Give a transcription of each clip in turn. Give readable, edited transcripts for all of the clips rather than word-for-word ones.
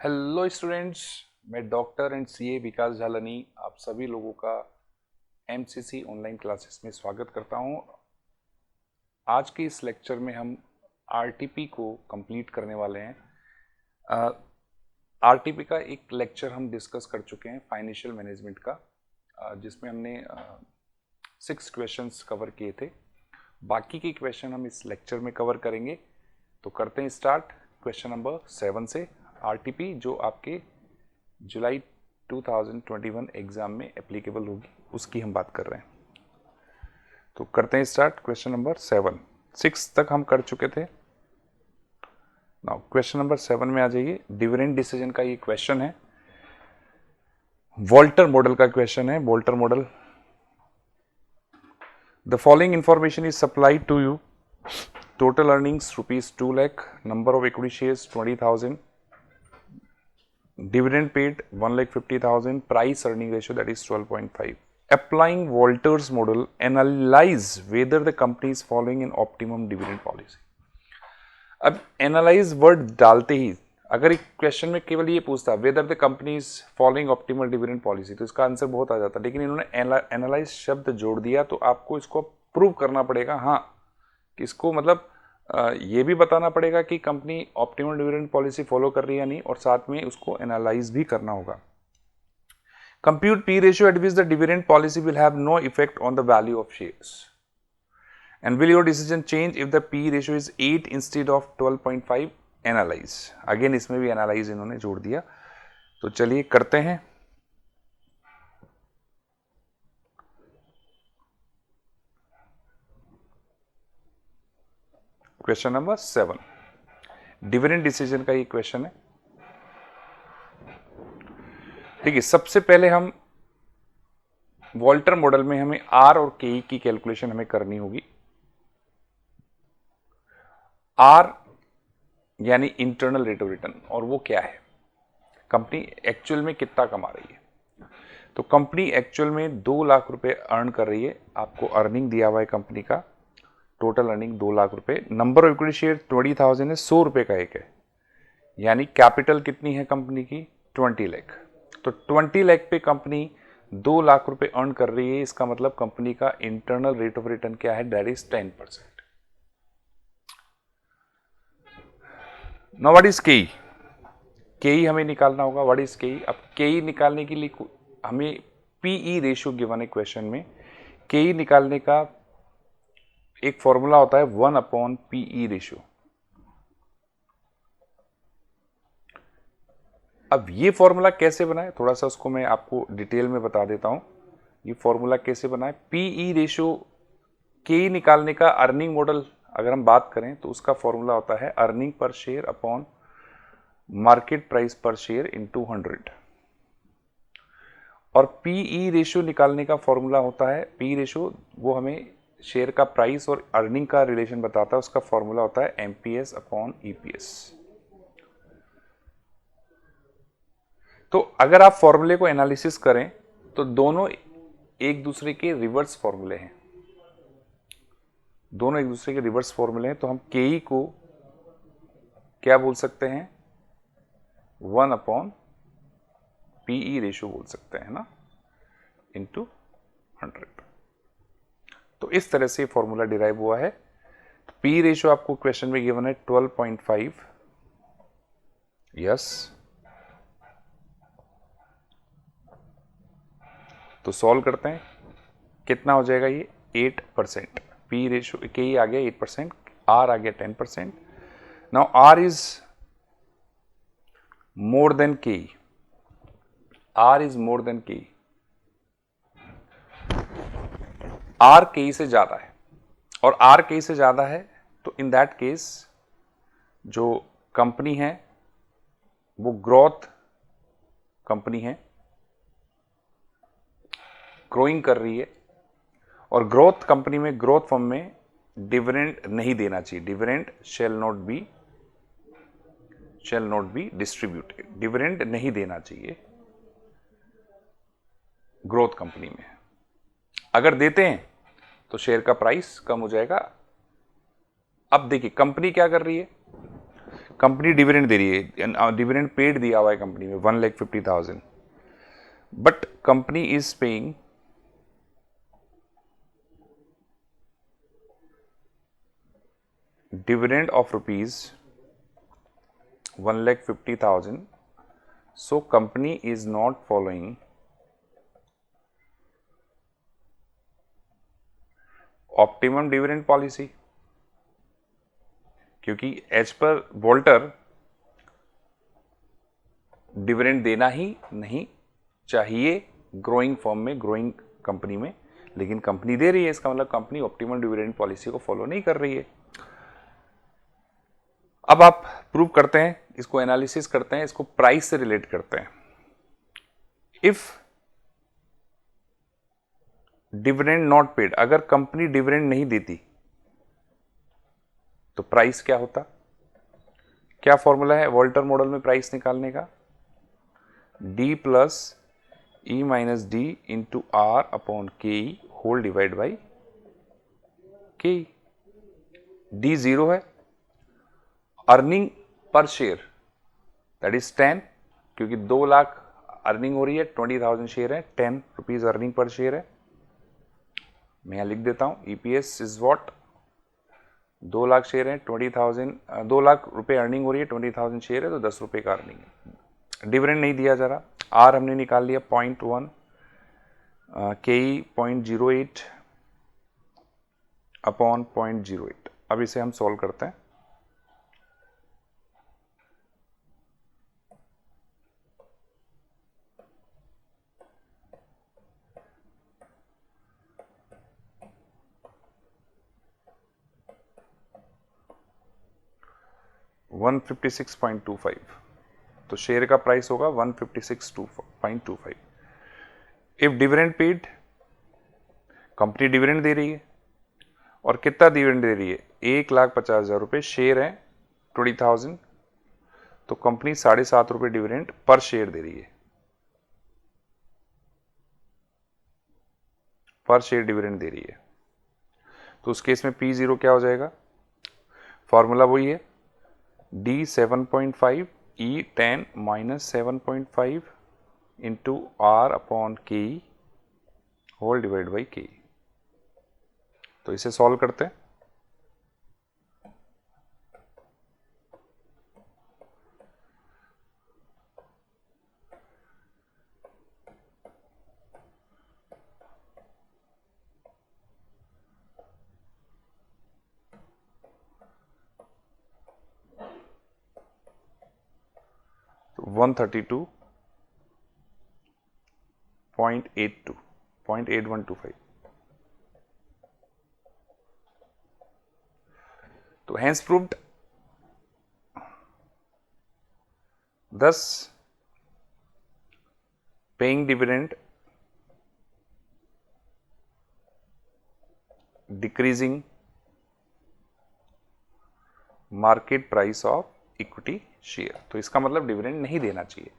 Hello students, मैं doctor and CA विकास झालानी आप सभी लोगों का एमसीसी ऑनलाइन क्लासेस में स्वागत करता हूं। आज के इस लेक्चर में हम आरटीपी को कंप्लीट करने वाले हैं। आरटीपी का एक लेक्चर हम डिस्कस कर चुके हैं फाइनेंशियल मैनेजमेंट का, जिसमें हमने 6 क्वेश्चंस कवर किए थे। बाकी के क्वेश्चन हम इस लेक्चर में कवर करेंगे। तो करते हैं स्टार्ट क्वेश्चन नंबर 7 से। आरटीपी जो आपके जुलाई 2021 एग्जाम में एप्लीकेबल होगी उसकी हम बात कर रहे हैं। तो करते हैं स्टार्ट क्वेश्चन नंबर 7। 6 तक हम कर चुके थे। नाउ क्वेश्चन नंबर 7 में आ जाइए। डिविडेंड डिसीजन का ये क्वेश्चन है, वॉल्टर मॉडल का क्वेश्चन है। Walter model, the following information is supplied to you. Total earnings ₹2 lakh, number of equity shares 20,000, dividend paid 1,50,000, price earning ratio that is 12.5. Applying Walters model, analyze whether the company is following an optimum dividend policy. अब analyse word डालते ही अगर एक question में केवल ये पूछता whether the company is following optimal dividend policy तो इसका आंसर बहुत आ जाता, लेकिन इन्होंने एनालाइज शब्द जोड़ दिया तो आपको इसको प्रूव करना पड़ेगा। हाँ, किसको मतलब ये भी बताना पड़ेगा कि company optimal dividend policy follow कर रही है या नहीं, और साथ में उसको एनालाइज भी करना होगा। Compute P ratio at which the dividend policy will have no effect on the value of shares and will your decision change if the P ratio is 8 instead of 12.5। Analyse, again इसमें भी analyse इन्होंने जोड़ दिया। तो चलिए करते हैं। Question number 7 dividend decision का ये क्वेश्चन है। देखिए, सबसे पहले हम वॉल्टर मॉडल में हमें आर और के की कैलकुलेशन हमें करनी होगी। आर यानी इंटरनल रेट ऑफ रिटर्न, और वो क्या है, कंपनी एक्चुअल में कितना कमा रही है। तो कंपनी एक्चुअल में 2 लाख रुपए अर्न कर रही है। आपको अर्निंग दिया हुआ है कंपनी का, टोटल अर्निंग 2 लाख रुपए। नंबर ऑफ इक्विटी शेयर 20,000 है, 100 रुपए का एक है, यानी कैपिटल कितनी है कंपनी की 20 लाख। तो 20 लाख पे कंपनी 2 लाख रुपए अर्न कर रही है। इसका मतलब कंपनी का इंटरनल रेट ऑफ रिटर्न क्या है, that is 10%। Now what is के? के हमें निकालना होगा। व्हाट इज के? अब के निकालने के लिए हमें पीई रेशियो गिवन है क्वेश्चन में। के निकालने का एक फॉर्मूला होता है 1/PE रेशियो। अब ये फॉर्मूला कैसे बनाए, थोड़ा सा उसको मैं आपको डिटेल में बता देता हूं। ये फॉर्मूला कैसे बनाए, पीई रेशियो के निकालने का अर्निंग मॉडल अगर हम बात करें तो उसका फॉर्मूला होता है earning per share upon market price पर शेयर इनटू 100। और पीई रेशियो निकालने का फॉर्मूला होता है, पी रेशियो वो हमें शेयर का प्राइस और अर्निंग का रिलेशन बताता है, उसका फॉर्मूला होता है एमपीएस अपॉन ईपीएस। तो अगर आप फॉर्मूले को एनालिसिस करें तो दोनों एक दूसरे के रिवर्स फॉर्मूले हैं, दोनों एक दूसरे के रिवर्स फॉर्मूले हैं। तो हम के को क्या बोल सकते हैं, 1/PE रेशियो बोल सकते हैं ना, इनटू 100। तो इस तरह से फॉर्मूला डिराइव हुआ है। तो पी रेशियो आपको क्वेश्चन में गिवन है 12.5। यस, तो सॉल्व करते हैं। कितना हो जाएगा ये 8%। पी रेशियो के आ गया 8%, आर आ गया 10%। Now R is more than K, R is more than K, R K से ज्यादा है, और आर के से ज्यादा है तो इन दैट केस जो कंपनी है वो ग्रोथ कंपनी है, ग्रोइंग कर रही है, और ग्रोथ कंपनी में, ग्रोथ फर्म में डिविडेंड नहीं देना चाहिए। Dividend shall not be distributed, dividend नहीं देना चाहिए ग्रोथ कंपनी में। अगर देते हैं तो शेयर का प्राइस कम हो जाएगा। अब देखिए कंपनी क्या कर रही है, कंपनी डिविडेंड दे रही है, डिविडेंड पेड दिया हुआ है कंपनी में 1,50,000, but company is paying dividend of rupees 1,50,000. So company is not following optimum dividend policy, क्योंकि एज पर वोल्टर डिविडेंड देना ही नहीं चाहिए ग्रोइंग फर्म में, ग्रोइंग कंपनी में, लेकिन कंपनी दे रही है, इसका मतलब कंपनी ऑप्टिमम डिविडेंड पॉलिसी को फॉलो नहीं कर रही है। अब आप प्रूव करते हैं, इसको एनालिसिस करते हैं, इसको प्राइस से रिलेट करते हैं। इफ डिविडेंड नॉट पेड, अगर कंपनी डिविडेंड नहीं देती तो प्राइस क्या होता? क्या फॉर्मूला है वॉल्टर मॉडल में प्राइस निकालने का? D plus E minus D into R upon K E whole divide by K. D 0 है, earning per share that is 10, क्योंकि 2 लाख अर्निंग हो रही है, 20,000 शेयर है, 10 रुपीज अर्निंग पर शेयर है। मैं यहां लिख देता हूं, EPS is what, 2 lakh share है, 20,000, 2 लाख रुपए अर्निंग हो रही है, 20,000 शेयर है, तो 10 रुपए का अर्निंग है। डिविडेंड नहीं दिया जा रहा, आर हमने निकाल लिया 0.1, के ई 0.08 अपॉन 0.08। अब इसे हम सॉल्व करते हैं। $156.25, तो शेयर का प्राइस होगा 156.25। If dividend paid, company dividend दे रही है, और कितना डिविडेंड दे रही है? 1,50,000 रुपए, शेयर है 20,000, तो कंपनी 7.5 रुपए डिविडेंड पर शेयर दे रही है, पर शेयर डिविडेंड दे रही है। तो उस केस में P0 क्या हो जाएगा? फॉर्मूला वही है, D 7.5 E 10 minus 7.5 into R upon K whole divide by K. तो इसे सॉल्व करते हैं। तो 132.8125। तो hence proved, thus paying dividend decreasing market price of equity share. तो इसका मतलब डिविडेंड नहीं देना चाहिए।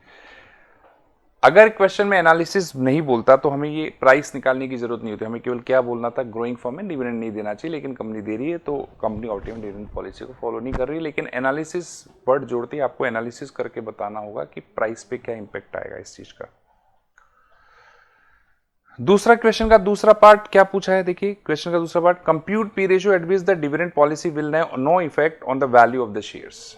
अगर क्वेश्चन में एनालिसिस नहीं बोलता तो हमें ये प्राइस निकालने की जरूरत नहीं होती, हमें केवल क्या बोलना था, ग्रोइंग फर्म में डिविडेंड नहीं देना चाहिए, लेकिन कंपनी दे रही है तो कंपनी ऑप्टिमम डिविडेंड पॉलिसी को फॉलो नहीं कर रही। लेकिन एनालिसिस वर्ड जोड़ती है, आपको एनालिसिस करके बताना होगा कि प्राइस पे क्या इंपैक्ट आएगा इस चीज का। दूसरा क्वेश्चन का दूसरा पार्ट क्या पूछा है, देखिए क्वेश्चन का दूसरा part, compute P ratio at which the dividend policy will no effect on the value of the shares.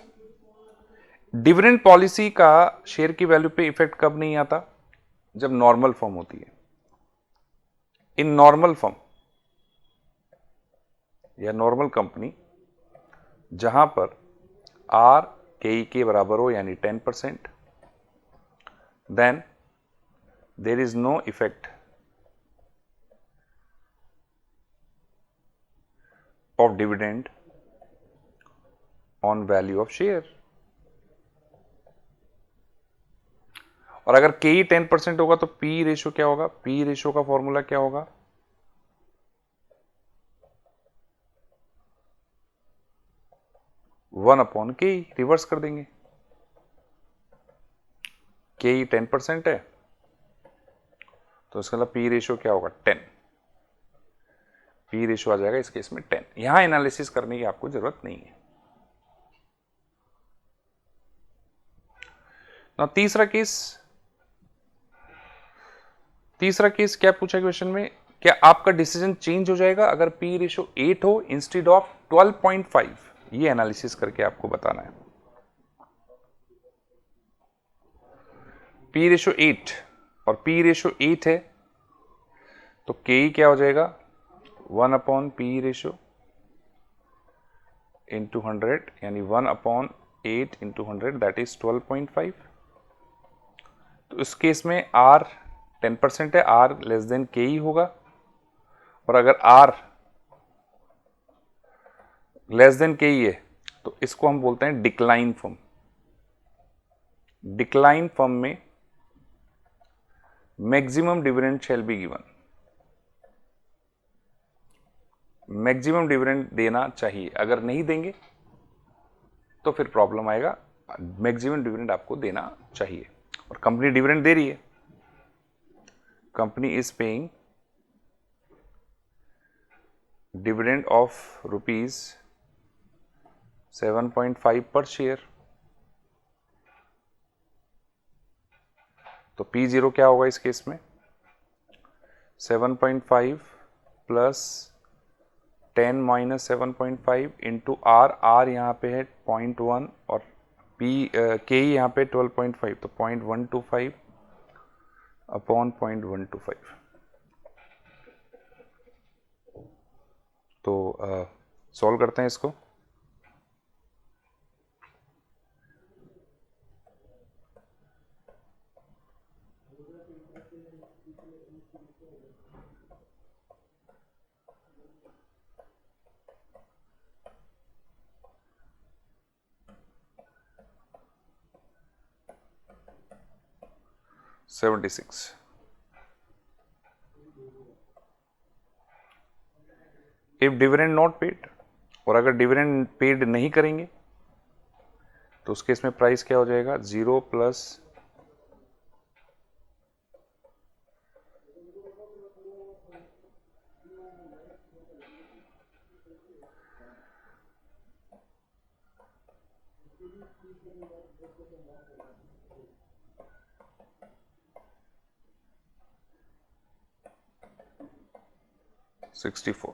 Dividend policy का शेयर की वैल्यू पे इफेक्ट कब नहीं आता? जब नॉर्मल फॉर्म होती है। इन नॉर्मल फॉर्म या नॉर्मल कंपनी जहां पर आर के ई के बराबर हो यानी 10%, then there is no effect of dividend on value of share. और अगर के ई 10% होगा तो पी रेशियो क्या होगा? पी रेशियो का फॉर्मूला क्या होगा? वन अपॉन के ई, रिवर्स कर देंगे। के ई 10% है तो इसका मतलब पी रेशियो क्या होगा? 10। पी रेशियो आ जाएगा इस केस में 10। यहां एनालिसिस करने की आपको जरूरत नहीं है। ना तीसरा केस क्या पूछा क्वेश्चन में, क्या आपका डिसीजन चेंज हो जाएगा अगर पी रेशो 8 हो इंस्टेड ऑफ 12.5? ये एनालिसिस करके आपको बताना है। पी रेशो 8 और पी रेशो 8 है तो के क्या हो जाएगा, 1/p रेशो इंटू 100, यानी 1/8 इंटू 100 दैट इज 12.5। तो इस केस में r 10% है, r लेस देन के ही होगा, और अगर r लेस देन के ही है तो इसको हम बोलते हैं डिक्लाइन फॉर्म। डिक्लाइन फॉर्म में maximum dividend shall be given, maximum dividend देना चाहिए, अगर नहीं देंगे तो फिर प्रॉब्लम आएगा। मैक्सिमम डिविडेंड आपको देना चाहिए, और कंपनी डिविडेंड दे रही है, company is paying dividend of ₹7.5 पर शेयर। तो P0 क्या होगा इस केस में, 7.5 प्लस 10 माइनस 7.5 इंटू R यहाँ पे है 0.1 और के यहाँ पे 12.5, तो 0.125 अपॉन 0.125। तो सॉल्व करते हैं इसको। $76। इफ डिविडेंड नॉट पेड, और अगर डिविडेंड पेड नहीं करेंगे तो उस केस में प्राइस क्या हो जाएगा, 0 प्लस $64।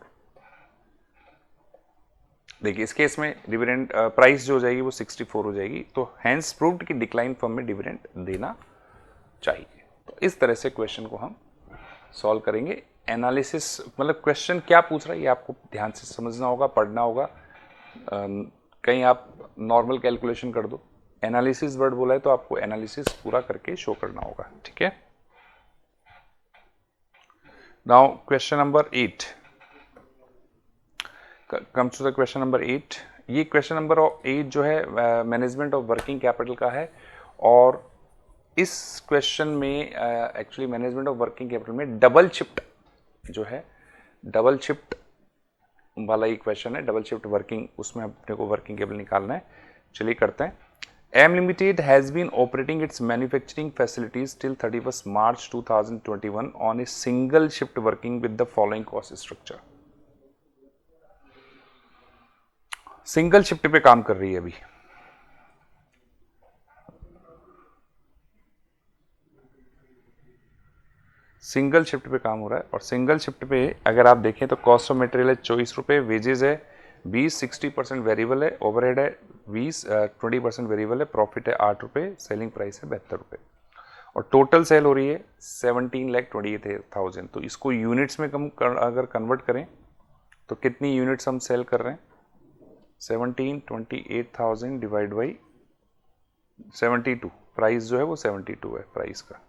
देखिए इस केस में डिविडेंड प्राइस जो हो जाएगी वो 64 हो जाएगी, तो हैंस प्रूव्ड कि डिक्लाइन फर्म में डिविडेंड देना चाहिए। तो इस तरह से क्वेश्चन को हम सॉल्व करेंगे। एनालिसिस मतलब क्वेश्चन क्या पूछ रहा है ये आपको ध्यान से समझना होगा, पढ़ना होगा। कहीं आप नॉर्मल कैलकुलेशन कर दो, एनालिसिस वर्ड बोला है तो आपको एनालिसिस पूरा करके शो करना होगा, ठीक है। Now question number 8 comes to the question number 8। ये क्वेश्चन नंबर 8 जो है मैनेजमेंट ऑफ वर्किंग कैपिटल का है, और इस क्वेश्चन में actually management of working capital में डबल शिफ्ट जो है, डबल शिफ्ट वाला ये क्वेश्चन है, डबल शिफ्ट वर्किंग, उसमें अपने को वर्किंग कैपिटल निकालना है। चलिए करते हैं। M limited has been operating its manufacturing facilities till 31 March 2021 on a single shift working with the following cost structure. Single shift पे काम कर रही है अभी, सिंगल शिफ्ट पे काम हो रहा है, और सिंगल शिफ्ट पे अगर आप देखें तो कॉस्ट ऑफ मटेरियल है 24 रुपये, वेजेस है 20, 60% वेरिएबल है, ओवरहेड है 20, 20% वेरिएबल है, प्रॉफिट है 8 रुपये, सेलिंग प्राइस है 72 रुपये, और टोटल सेल हो रही है 17,28,000। तो इसको यूनिट्स में अगर कन्वर्ट करें तो कितनी यूनिट्स हम सेल कर रहे हैं, 17,28,000 डिवाइड बाई 72, प्राइस जो है वो 72 है प्राइस का।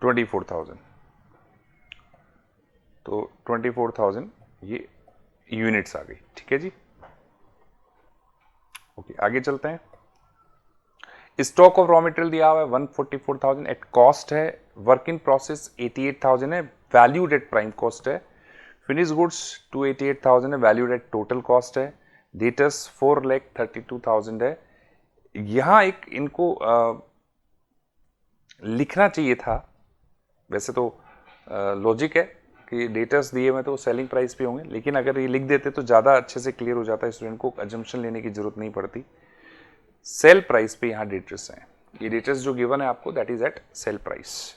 $24,000, तो 24,000 ये यूनिट्स आ गई, ठीक है जी। ओके आगे चलते हैं। स्टॉक ऑफ रॉ मटेरियल दिया हुआ है 144,000 एट कॉस्ट है, वर्क इन प्रोसेस 88,000 है, वैल्यूड एट प्राइम कॉस्ट है, फिनिश गुड्स 288,000 है, वैल्यूड एट टोटल कॉस्ट है, डेटर्स 4,32,000 है। यहाँ एक इनको लिखना चाहिए था, वैसे तो लॉजिक है कि डेटर्स दिए हुए तो सेलिंग प्राइस भी होंगे, लेकिन अगर ये लिख देते तो ज़्यादा अच्छे से क्लियर हो जाता है, स्टूडेंट को अजम्पशन लेने की जरूरत नहीं पड़ती। सेल प्राइस पे यहाँ डेटर्स हैं, ये डेटर्स जो गिवन है आपको that is at sale price.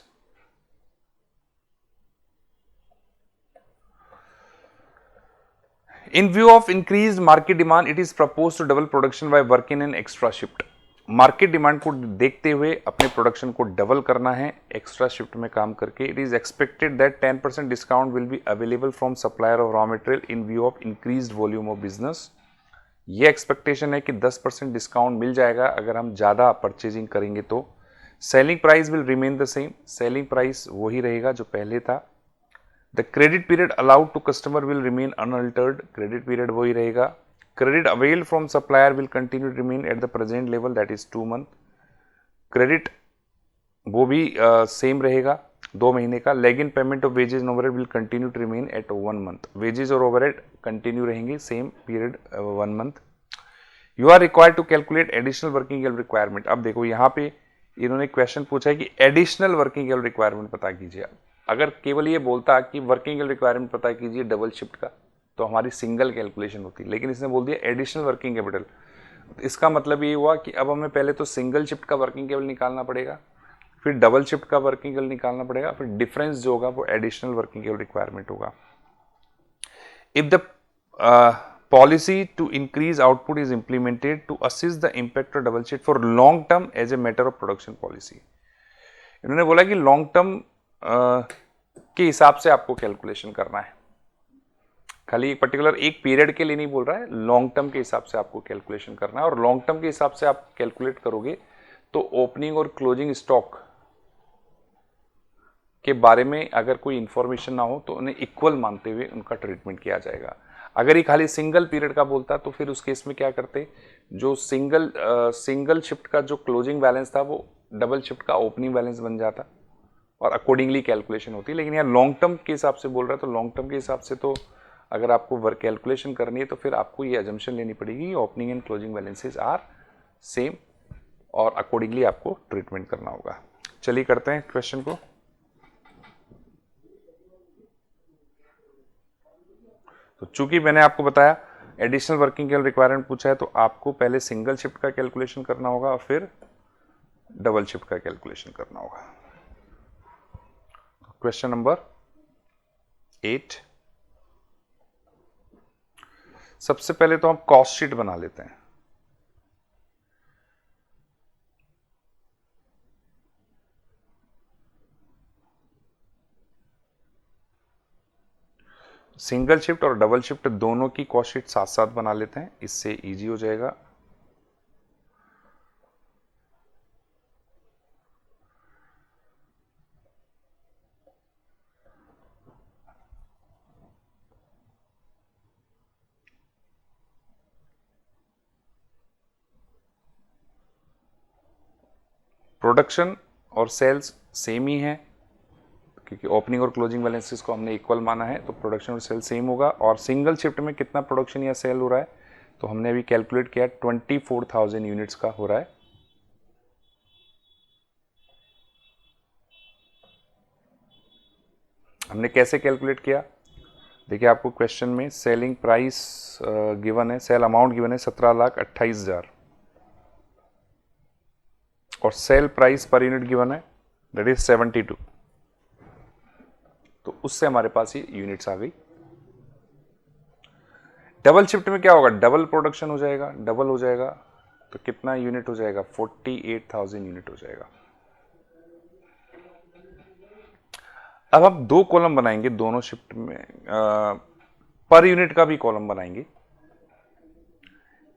In view of increased market demand, it is proposed to double production by working in extra shift. Market demand को देखते हुए अपने प्रोडक्शन को डबल करना है एक्स्ट्रा शिफ्ट में काम करके। It is expected that 10% discount will be available from supplier of raw material in view of increased volume of business. ये एक्सपेक्टेशन है कि 10% डिस्काउंट मिल जाएगा अगर हम ज़्यादा परचेजिंग करेंगे तो। Selling price will remain the same, selling price वही रहेगा जो पहले था। The credit period allowed to customer will remain unaltered, credit period वही रहेगा। Credit avail from supplier will continue remain at the present level that is 2 month, credit वो भी same रहेगा 2 महीने का। Lag in payment of wages and overhead will continue to remain at 1 month, wages और overhead continue रहेंगे same period 1 month. You are required to calculate additional working capital requirement. अब देखो यहाँ पे इन्होंने क्वेश्चन पूछा है कि एडिशनल वर्किंग कैपिटल रिक्वायरमेंट पता कीजिए। अगर केवल ये बोलता कि वर्किंग कैपिटल रिक्वायरमेंट पता कीजिए डबल शिफ्ट का, तो हमारी सिंगल कैलकुलेशन होती, लेकिन इसने बोल दिया एडिशनल वर्किंग कैपिटल। इसका मतलब ये हुआ कि अब हमें पहले तो सिंगल शिफ्ट का वर्किंग कैपिटल निकालना पड़ेगा, फिर डबल शिफ्ट का वर्किंग कैपिटल निकालना पड़ेगा, फिर डिफरेंस जो होगा वो एडिशनल वर्किंग कैपिटल रिक्वायरमेंट होगा। If the policy to increase output is implemented to assist the impact of double shift for long term as a matter of production policy। इन्होंने बोला कि लॉन्ग टर्म के हिसाब से आपको कैलकुलेशन करना है, खाली एक पर्टिकुलर एक पीरियड के लिए नहीं बोल रहा है, लॉन्ग टर्म के हिसाब से आपको कैलकुलेशन करना है। और लॉन्ग टर्म के हिसाब से आप कैलकुलेट करोगे तो ओपनिंग और क्लोजिंग स्टॉक के बारे में अगर कोई इंफॉर्मेशन ना हो तो उन्हें इक्वल मानते हुए उनका ट्रीटमेंट किया जाएगा। अगर ये खाली सिंगल पीरियड का बोलता तो फिर उस केस में क्या करते, जो सिंगल शिफ्ट का जो क्लोजिंग बैलेंस था वो डबल शिफ्ट का ओपनिंग बैलेंस बन जाता और अकॉर्डिंगली कैलकुलेशन होती। लेकिन यहाँ लॉन्ग टर्म के हिसाब से बोल रहा है, तो लॉन्ग टर्म के हिसाब से तो अगर आपको वर्क कैलकुलेशन करनी है तो फिर आपको ये अजम्पशन लेनी पड़ेगी opening and closing balances are same और अकॉर्डिंगली आपको ट्रीटमेंट करना होगा। चलिए करते हैं क्वेश्चन को। तो चूंकि मैंने आपको बताया एडिशनल वर्किंग कैपिटल रिक्वायरमेंट पूछा है तो आपको पहले सिंगल शिफ्ट का कैलकुलेशन करना होगा और फिर डबल शिफ्ट का कैलकुलेशन करना होगा। क्वेश्चन नंबर 8, सबसे पहले तो हम कॉस्ट शीट बना लेते हैं। सिंगल शिफ्ट और डबल शिफ्ट दोनों की कॉस्ट शीट साथ साथ बना लेते हैं, इससे इजी हो जाएगा। प्रोडक्शन और सेल्स सेम ही है क्योंकि ओपनिंग और क्लोजिंग बैलेंसेस को हमने इक्वल माना है, तो प्रोडक्शन और सेल सेम होगा। और सिंगल शिफ्ट में कितना प्रोडक्शन या सेल हो रहा है तो हमने अभी कैलकुलेट किया 24,000 यूनिट्स का हो रहा है। हमने कैसे कैलकुलेट किया, देखिए आपको क्वेश्चन में सेलिंग प्राइस गिवन है, सेल अमाउंट गिवन है 17,28,000 और sale price per unit given है दैट इज 72, तो उससे हमारे पास ये यूनिट्स आ गई। डबल शिफ्ट में क्या होगा, डबल प्रोडक्शन हो जाएगा, डबल हो जाएगा तो कितना यूनिट हो जाएगा 48,000 यूनिट हो जाएगा। अब हम 2 कॉलम बनाएंगे दोनों शिफ्ट में, पर यूनिट का भी कॉलम बनाएंगे।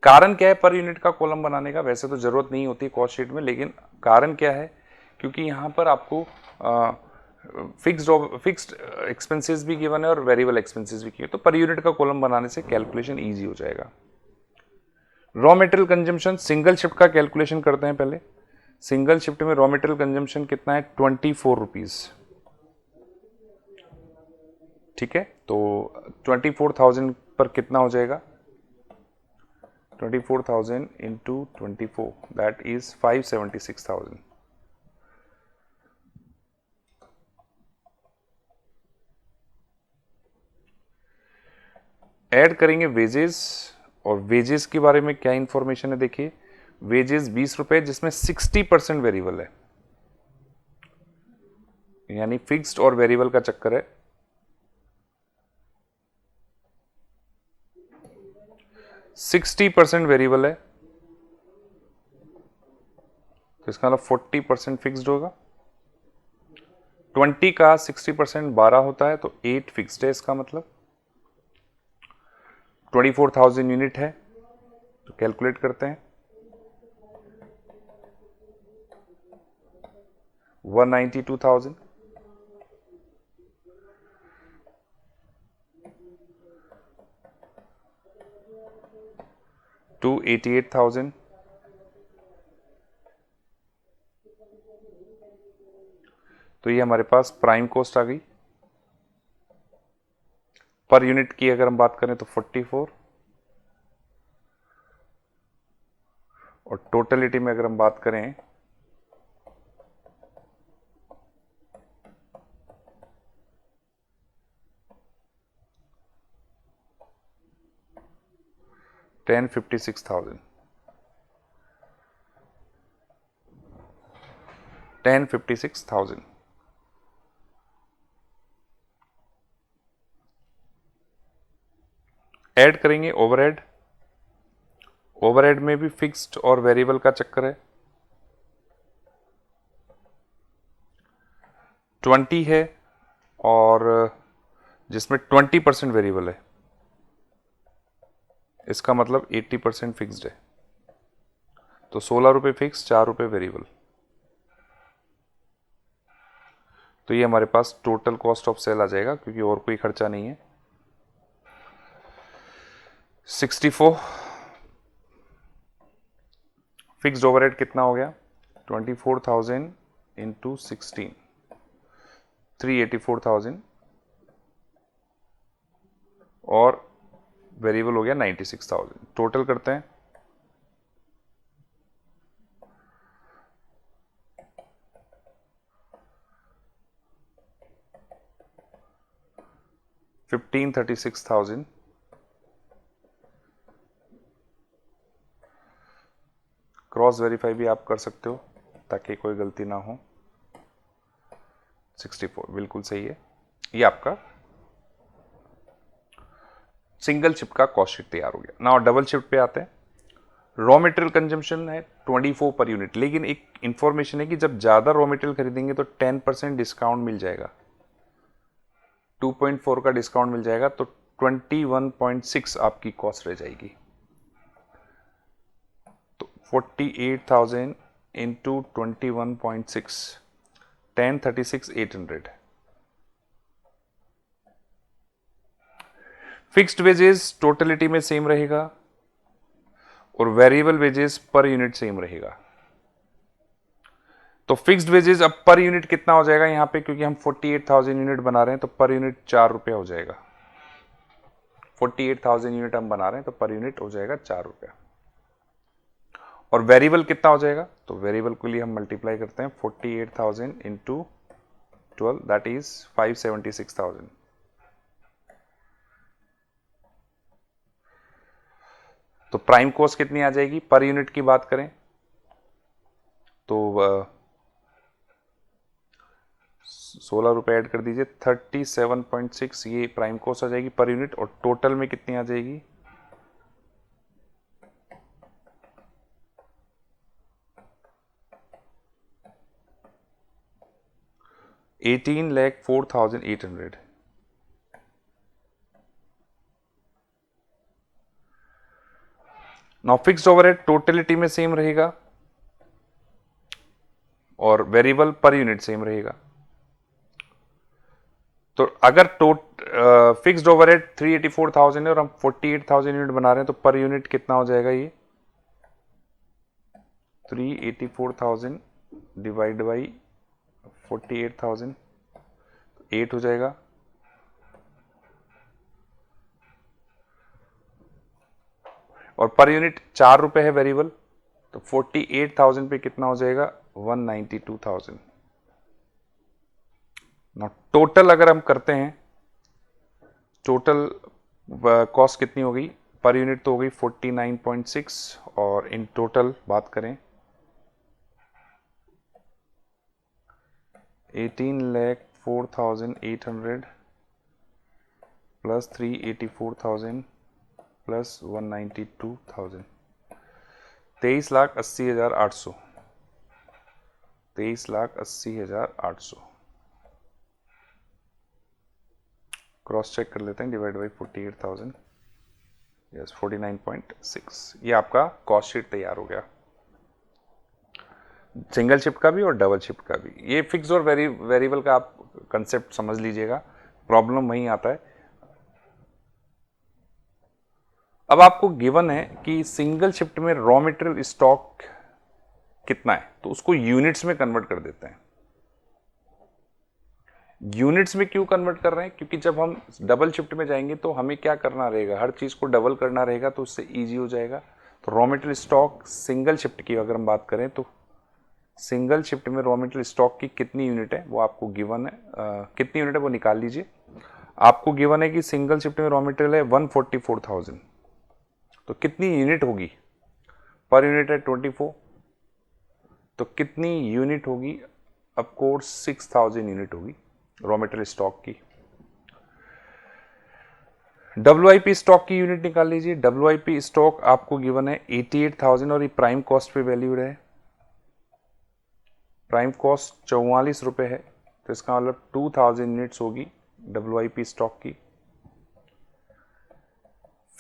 कारण क्या है पर यूनिट का कॉलम बनाने का, वैसे तो जरूरत नहीं होती कॉस्ट शीट में, लेकिन कारण क्या है क्योंकि यहां पर आपको फिक्स्ड एक्सपेंसेस भी गिवन है और वेरिएबल एक्सपेंसेस भी गिवन, तो पर यूनिट का कॉलम बनाने से कैलकुलेशन इजी हो जाएगा। Raw material consumption single shift का कैलकुलेशन करते हैं पहले। सिंगल शिफ्ट में रॉ मटेरियल कंजम्पशन कितना है 24 रुपीज, ठीक है। तो 24,000 पर कितना हो जाएगा 24,000 इंटू 24 दैट इज 576,000। ऐड करेंगे वेजेस, और वेजेस के बारे में क्या इंफॉर्मेशन है देखिए, वेजेस 20 रुपए जिसमें 60% वेरिएबल है, यानी फिक्स्ड और वेरिएबल का चक्कर है। 60% वेरिएबल है तो इसका मतलब 40% फिक्स्ड होगा। 20 का 60% 12 होता है तो 8 फिक्स्ड है, इसका मतलब 24,000 यूनिट है। तो कैलकुलेट करते हैं, 192,000 टू 88,000, तो ये हमारे पास प्राइम कॉस्ट आ गई। पर यूनिट की अगर हम बात करें तो 44, और टोटलिटी में अगर हम बात करें $10,56,000, 10,56,000। ऐड करेंगे ओवरहेड, ओवरहेड में भी फिक्स्ड और वेरिएबल का चक्कर है। 20 है और जिसमें 20% वेरिएबल है, इसका मतलब 80% फिक्स्ड है। तो 16 रुपये फिक्स, 4 रुपये वेरिएबल। तो ये हमारे पास टोटल कॉस्ट ऑफ सेल आ जाएगा क्योंकि और कोई खर्चा नहीं है। 64 फिक्स्ड ओवरहेड कितना हो गया, 24,000 इंटू 16, 384,000, और वेरिएबल हो गया 96,000। टोटल करते हैं, $15,36,000। क्रॉस वेरीफाई भी आप कर सकते हो ताकि कोई गलती ना हो। 64 बिल्कुल सही है। ये आपका सिंगल शिफ्ट का कॉस्ट शीट तैयार हो गया ना। और डबल शिफ्ट पे आते हैं। रॉ मटेरियल कंजम्पशन है 24 पर यूनिट, लेकिन एक इंफॉर्मेशन है कि जब ज़्यादा रॉ मटेरियल खरीदेंगे तो 10% डिस्काउंट मिल जाएगा, 2.4 का डिस्काउंट मिल जाएगा, तो 21.6 आपकी कॉस्ट रह जाएगी। तो 48,000 इंटू 21.6, 10,36,800। फिक्स्ड वेजेस टोटलिटी में सेम रहेगा और variable wages per unit same रहेगा। तो फिक्स्ड वेजेस अब पर यूनिट कितना हो जाएगा यहां पे, क्योंकि हम 48,000 यूनिट बना रहे हैं तो पर यूनिट 4 रुपया हो जाएगा। 48,000 यूनिट हम बना रहे हैं तो पर यूनिट हो जाएगा 4 रुपया। और वेरिएबल कितना हो जाएगा, तो वेरिएबल के लिए हम मल्टीप्लाई करते हैं 48,000 इंटू 12, दैट इज 576,000। तो प्राइम कॉस्ट कितनी आ जाएगी पर यूनिट की बात करें तो 16 रुपए ऐड कर दीजिए, 37.6 ये प्राइम कॉस्ट आ जाएगी पर यूनिट। और टोटल में कितनी आ जाएगी, $18,04,800। नाउ फिक्स्ड ओवरहेड टोटलिटी में सेम रहेगा और वेरिएबल पर यूनिट सेम रहेगा। तो अगर फिक्स्ड ओवरहेड 384,000 है और हम 48,000 यूनिट बना रहे हैं तो पर यूनिट कितना हो जाएगा, ये 384,000 डिवाइड बाई 48,000, 8 हो जाएगा। और पर यूनिट 4 रुपए है वेरिएबल, तो 48,000 पे कितना हो जाएगा, 192,000। ना टोटल अगर हम करते हैं, टोटल कॉस्ट कितनी हो गई पर यूनिट, तो हो गई 49.6, और इन टोटल बात करें 18,04,800 प्लस 384,000 प्लस 192,000, 23,80,800, 23,80,800। क्रॉस चेक कर लेते हैं, डिवाइड बाई 48,000, यस 49.6। ये आपका कॉस्ट शीट तैयार हो गया, सिंगल शिफ्ट का भी और डबल शिफ्ट का भी। ये फिक्स और वेरिएबल का आप कंसेप्ट समझ लीजिएगा, प्रॉब्लम वहीं आता है। अब आपको गिवन है कि सिंगल शिफ्ट में रॉ मटेरियल स्टॉक कितना है, तो उसको यूनिट्स में कन्वर्ट कर देते हैं। यूनिट्स में क्यों कन्वर्ट कर रहे हैं, क्योंकि जब हम डबल शिफ्ट में जाएंगे तो हमें क्या करना रहेगा, हर चीज को डबल करना रहेगा, तो उससे इजी हो जाएगा। तो raw material stock single shift की अगर हम बात करें, तो सिंगल शिफ्ट में रॉ मटेरियल स्टॉक की कितनी यूनिट है वो आपको गिवन है, कितनी यूनिट है वो निकाल लीजिए। आपको गिवन है कि सिंगल शिफ्ट में रॉ मटेरियल है 144,000, तो कितनी यूनिट होगी, पर यूनिट है 24, तो कितनी यूनिट होगी, ऑफ कोर्स 6,000 यूनिट होगी रॉ मटेरियल स्टॉक की। WIP स्टॉक की यूनिट निकाल लीजिए। WIP स्टॉक आपको गिवन है 88,000 और ये प्राइम कॉस्ट पे वैल्यूड है। प्राइम कॉस्ट 44 रुपये है, तो इसका मतलब 2,000 यूनिट्स होगी WIP स्टॉक की।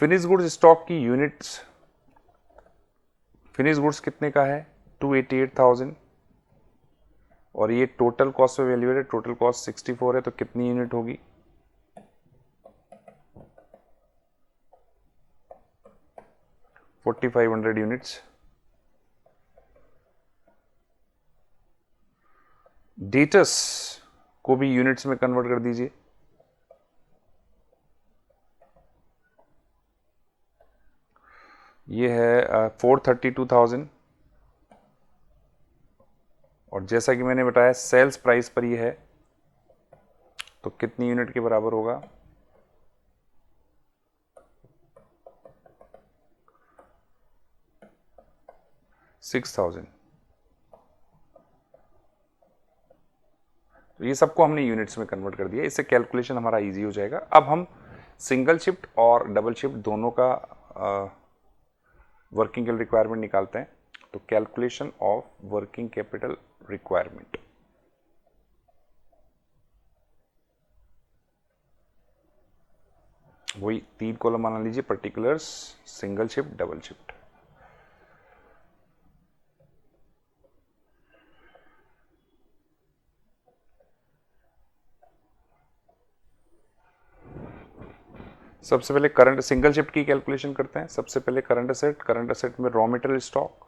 फिनिश गुड्स स्टॉक की यूनिट्स, फिनिश गुड्स कितने का है 288,000, और ये टोटल कॉस्ट पे वैल्यूड है, टोटल कॉस्ट 64 है, तो कितनी यूनिट होगी 4,500 यूनिट्स। डेटस को भी यूनिट्स में कन्वर्ट कर दीजिए। ये है 432,000, और जैसा कि मैंने बताया सेल्स प्राइस पर ये है, तो कितनी यूनिट के बराबर होगा 6,000। तो ये सबको हमने यूनिट्स में कन्वर्ट कर दिया, इससे कैलकुलेशन हमारा इजी हो जाएगा। अब हम सिंगल शिफ्ट और डबल शिफ्ट दोनों का वर्किंग कैपिटल रिक्वायरमेंट निकालते हैं। तो calculation of working capital requirement, वही 3 कॉलम बना लीजिए, particulars, single shift, double shift. सबसे पहले करंट सिंगल शिफ्ट की कैलकुलेशन करते हैं। सबसे पहले करंट असेट, करंट असेट में raw material stock,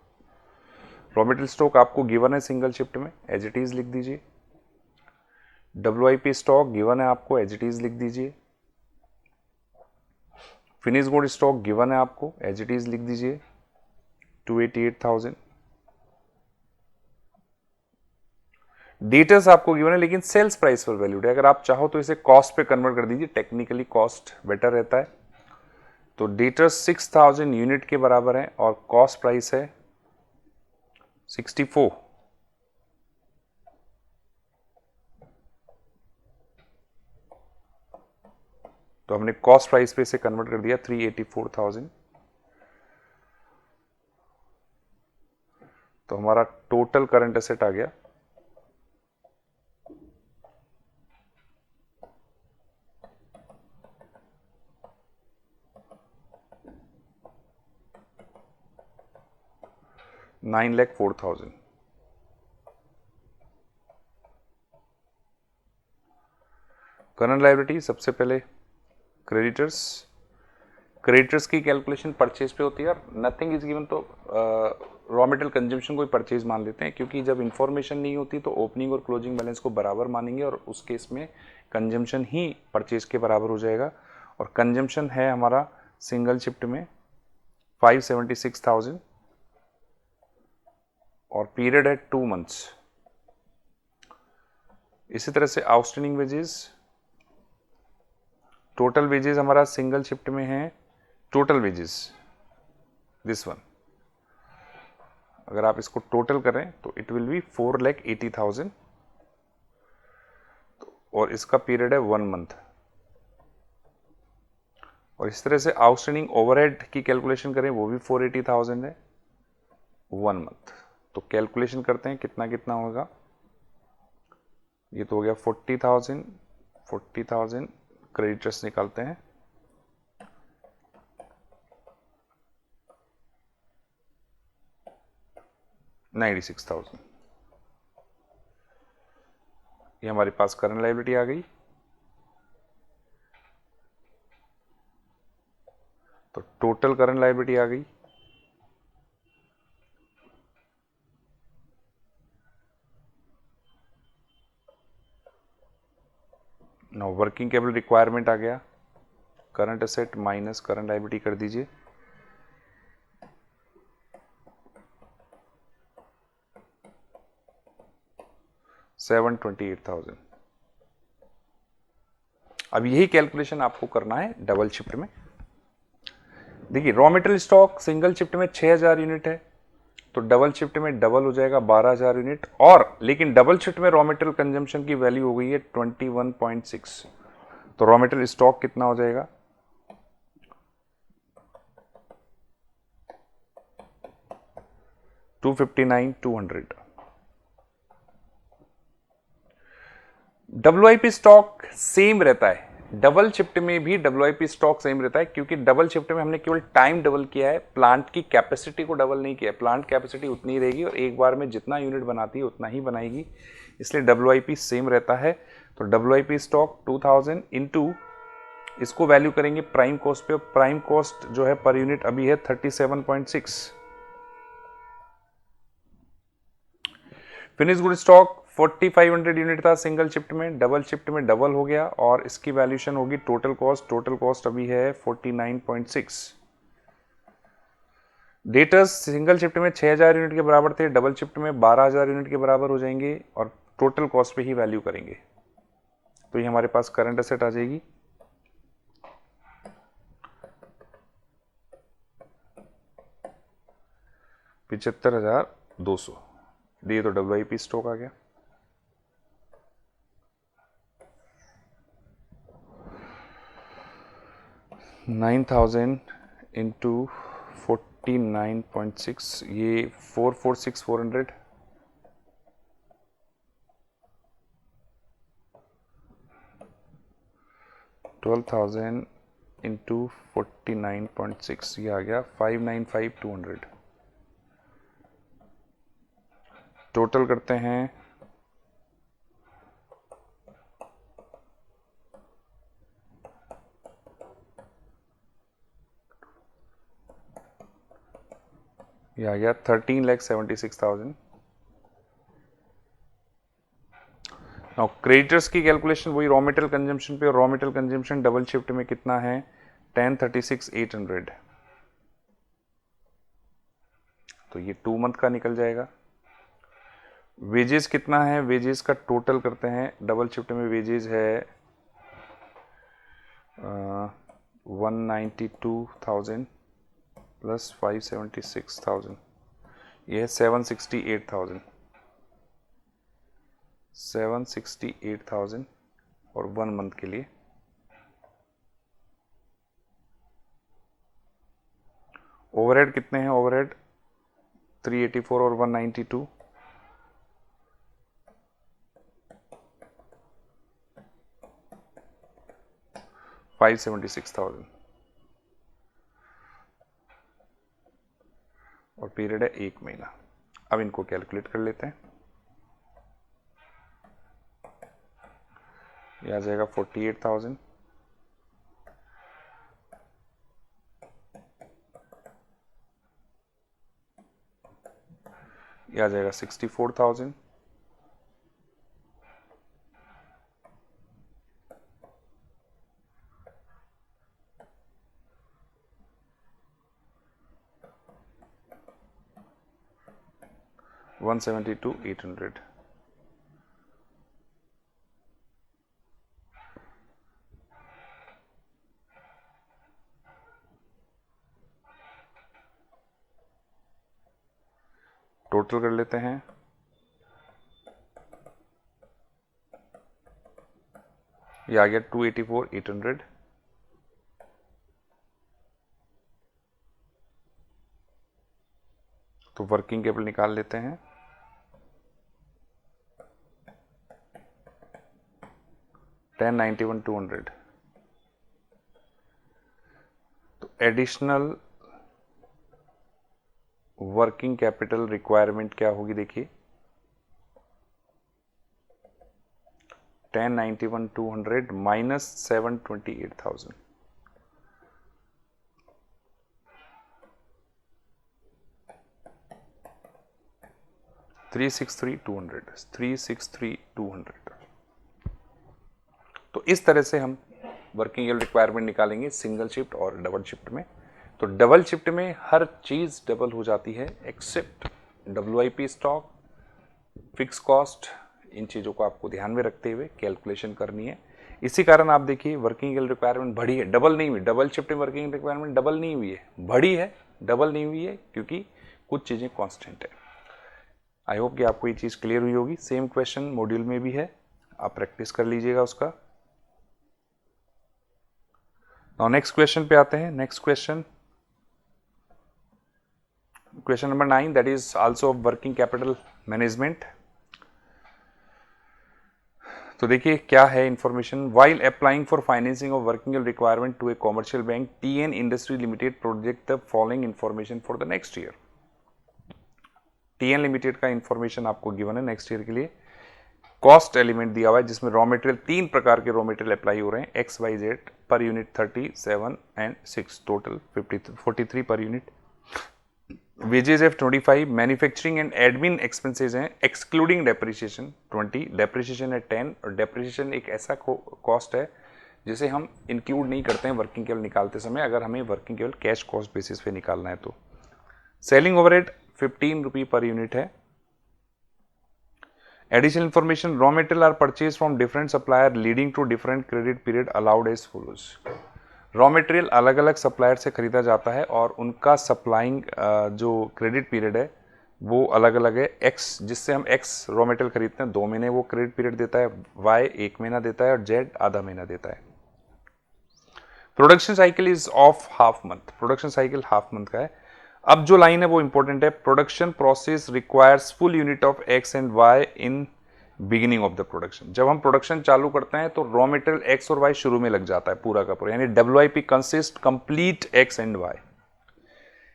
raw material stock आपको गिवन है सिंगल शिफ्ट में, एज इट इज लिख दीजिए। WIP स्टॉक गिवन है आपको, एज इट इज लिख दीजिए। फिनिश गुड स्टॉक गिवन है आपको, एज इट इज लिख दीजिए 288,000। डेटर्स आपको गिवन है, लेकिन सेल्स प्राइस पर वैल्यूड है। अगर आप चाहो तो इसे कॉस्ट पे कन्वर्ट कर दीजिए, टेक्निकली कॉस्ट बेटर रहता है। तो डेटर्स 6,000 यूनिट के बराबर है और कॉस्ट प्राइस है 64। तो हमने कॉस्ट प्राइस पे इसे कन्वर्ट कर दिया 384,000। तो हमारा टोटल करंट एसेट आ गया 9,04,000। करंट लायबिलिटी, सबसे पहले क्रेडिटर्स, क्रेडिटर्स की कैलकुलेशन परचेज पे होती है, और नथिंग इज गिवन, तो रॉ मटेरियल कंजम्पशन को ही परचेज मान लेते हैं, क्योंकि जब इंफॉर्मेशन नहीं होती तो ओपनिंग और क्लोजिंग बैलेंस को बराबर मानेंगे, और उस केस में कंजम्पशन ही परचेज के बराबर हो जाएगा। और कंजम्पशन है हमारा सिंगल शिफ्ट में 576,000, और पीरियड है 2 मंथ्स। इसी तरह से आउटस्टैंडिंग वेजेस टोटल वेजेस हमारा सिंगल शिफ्ट में है, टोटल वेजेस दिस वन, अगर आप इसको टोटल करें तो इट विल बी 4,80,000 और इसका पीरियड है 1 मंथ। और इस तरह से आउटस्टैंडिंग ओवरहेड की कैलकुलेशन करें वो भी 480,000 है 1 मंथ। तो कैलकुलेशन करते हैं कितना कितना होगा। ये तो हो गया 40,000 क्रेडिटर्स निकालते हैं, $96,000। ये हमारे पास करंट लायबिलिटी आ गई। तो टोटल करंट लायबिलिटी आ गई, नो वर्किंग कैपिटल रिक्वायरमेंट आ गया, current asset minus current liability कर दीजिए, $728,000। अब यही कैलकुलेशन आपको करना है डबल शिफ्ट में। देखिए raw material stock single shift में 6,000 यूनिट है, तो डबल शिफ्ट में डबल हो जाएगा 12,000 यूनिट, और लेकिन डबल शिफ्ट में रॉ मटेरियल कंजम्पशन की वैल्यू हो गई है 21.6, तो रॉ मटेरियल स्टॉक कितना हो जाएगा 259,200। डब्ल्यूआईपी स्टॉक सेम रहता है, डबल शिफ्ट में भी डब्ल्यूआईपी स्टॉक सेम रहता है, क्योंकि डबल शिफ्ट में हमने केवल टाइम डबल किया है, प्लांट की कैपेसिटी को डबल नहीं किया। प्लांट कैपेसिटी उतनी ही रहेगी और एक बार में जितना यूनिट बनाती है उतना ही बनाएगी, इसलिए डब्ल्यूआईपी सेम रहता है। तो डब्ल्यूआईपी स्टॉक 2000 इंटू इसको वैल्यू करेंगे प्राइम कॉस्ट पे, प्राइम कॉस्ट जो है पर यूनिट अभी है 37.6। फिनिश गुड स्टॉक 4500 यूनिट था सिंगल शिफ्ट में, डबल शिफ्ट में डबल हो गया और इसकी वैल्यूएशन होगी टोटल कॉस्ट अभी है 49.6। डेटर्स सिंगल शिफ्ट में 6000 यूनिट के बराबर थे, डबल शिफ्ट में 12,000 यूनिट के बराबर हो जाएंगे और टोटल कॉस्ट पे ही वैल्यू करेंगे। तो ये हमारे पास करंट एसेट आ जाएगी, $75,200। ये तो डब्ल्यूआईपी स्टॉक आ गया। $9,000 इंटू 49.6, ये 446,400। $12,000 इंटू 49.6, ये आ गया 595,200। टोटल करते हैं, ये आ गया 13,76,000। नाउ क्रेडिटर्स की कैलकुलेशन वही रॉ मटेरियल कंजम्पशन पे, raw material consumption double shift में कितना है 10,36,800, तो ये 2 मंथ का निकल जाएगा। वेजेस कितना है, वेजेस का टोटल करते हैं, डबल शिफ्ट में वेजेस है 192,000 प्लस 576,000, ये है 768,000 और 1 मंथ के लिए। ओवरहेड कितने हैं, ओवरहेड 384 और 192, $576,000 और पीरियड है 1 महीना। अब इनको कैलकुलेट कर लेते हैं, यह आ जाएगा 48,000 यह आ जाएगा 64,000 172,800। टोटल कर लेते हैं। ये आ गया 284,800। तो वर्किंग कैपिटल निकाल लेते हैं। $1091,200। तो एडिशनल वर्किंग कैपिटल रिक्वायरमेंट क्या होगी देखिए, 1091,200 माइनस 728,000, 363,200। तो इस तरह से हम वर्किंग कैपिटल रिक्वायरमेंट निकालेंगे सिंगल शिफ्ट और डबल शिफ्ट में। तो डबल शिफ्ट में हर चीज डबल हो जाती है except WIP stock, fix cost. इन चीजों को आपको ध्यान में रखते हुए कैलकुलेशन करनी है। इसी कारण आप देखिए वर्किंग कैपिटल रिक्वायरमेंट बढ़ी है, डबल नहीं हुई। डबल शिफ्ट में वर्किंग रिक्वायरमेंट डबल नहीं हुई है, बढ़ी है, डबल नहीं हुई है, क्योंकि कुछ चीजें कांस्टेंट है। आई होप कि आपको ये चीज क्लियर हुई होगी। सेम क्वेश्चन मॉड्यूल में भी है, आप प्रैक्टिस कर लीजिएगा उसका। नाउ नेक्स्ट क्वेश्चन पे आते हैं। Next question number 9, that is also of working capital management. तो देखिए क्या है information. While applying for financing of working capital requirement to a commercial bank, TN industry limited project the following information for the next year. TN limited का information आपको given है next year के लिए। Cost element दिया हुआ है जिसमें raw material, 3 प्रकार के रॉ मटेरियल अप्लाई हो रहे हैं, XYZ per unit 37 and 6, total 43 per unit. Wages है 25, मैन्युफैक्चरिंग एंड एडमिन एक्सपेंसेज हैं एक्सक्लूडिंग डेप्रिसिएशन 20, डेप्रिसिएशन है 10। और डेप्रिसिएशन एक ऐसा कॉस्ट है जिसे हम इंक्लूड नहीं करते हैं वर्किंग कैपिटल निकालते समय, अगर हमें working capital cash cost basis पे निकालना है तो। सेलिंग ओवरहेड 15 रुपये पर यूनिट है। Additional information, raw material are purchased from different supplier leading to different credit period allowed as follows। Raw material अलग अलग सप्लायर से खरीदा जाता है और उनका सप्लाइंग जो क्रेडिट पीरियड है वो अलग अलग है। X जिससे हम X रॉ मटेरियल खरीदते हैं 2 महीने वो क्रेडिट पीरियड देता है, Y 1 महीना देता है और Z आधा महीना देता है। Production cycle is of half month, production cycle half month का है। अब जो लाइन है वो इंपॉर्टेंट है, production process requires full unit of X and Y in beginning of the production. जब हम प्रोडक्शन चालू करते हैं तो रॉ मटेरियल X और Y शुरू में लग जाता है पूरा का पूरा, यानी WIP consist complete X and Y।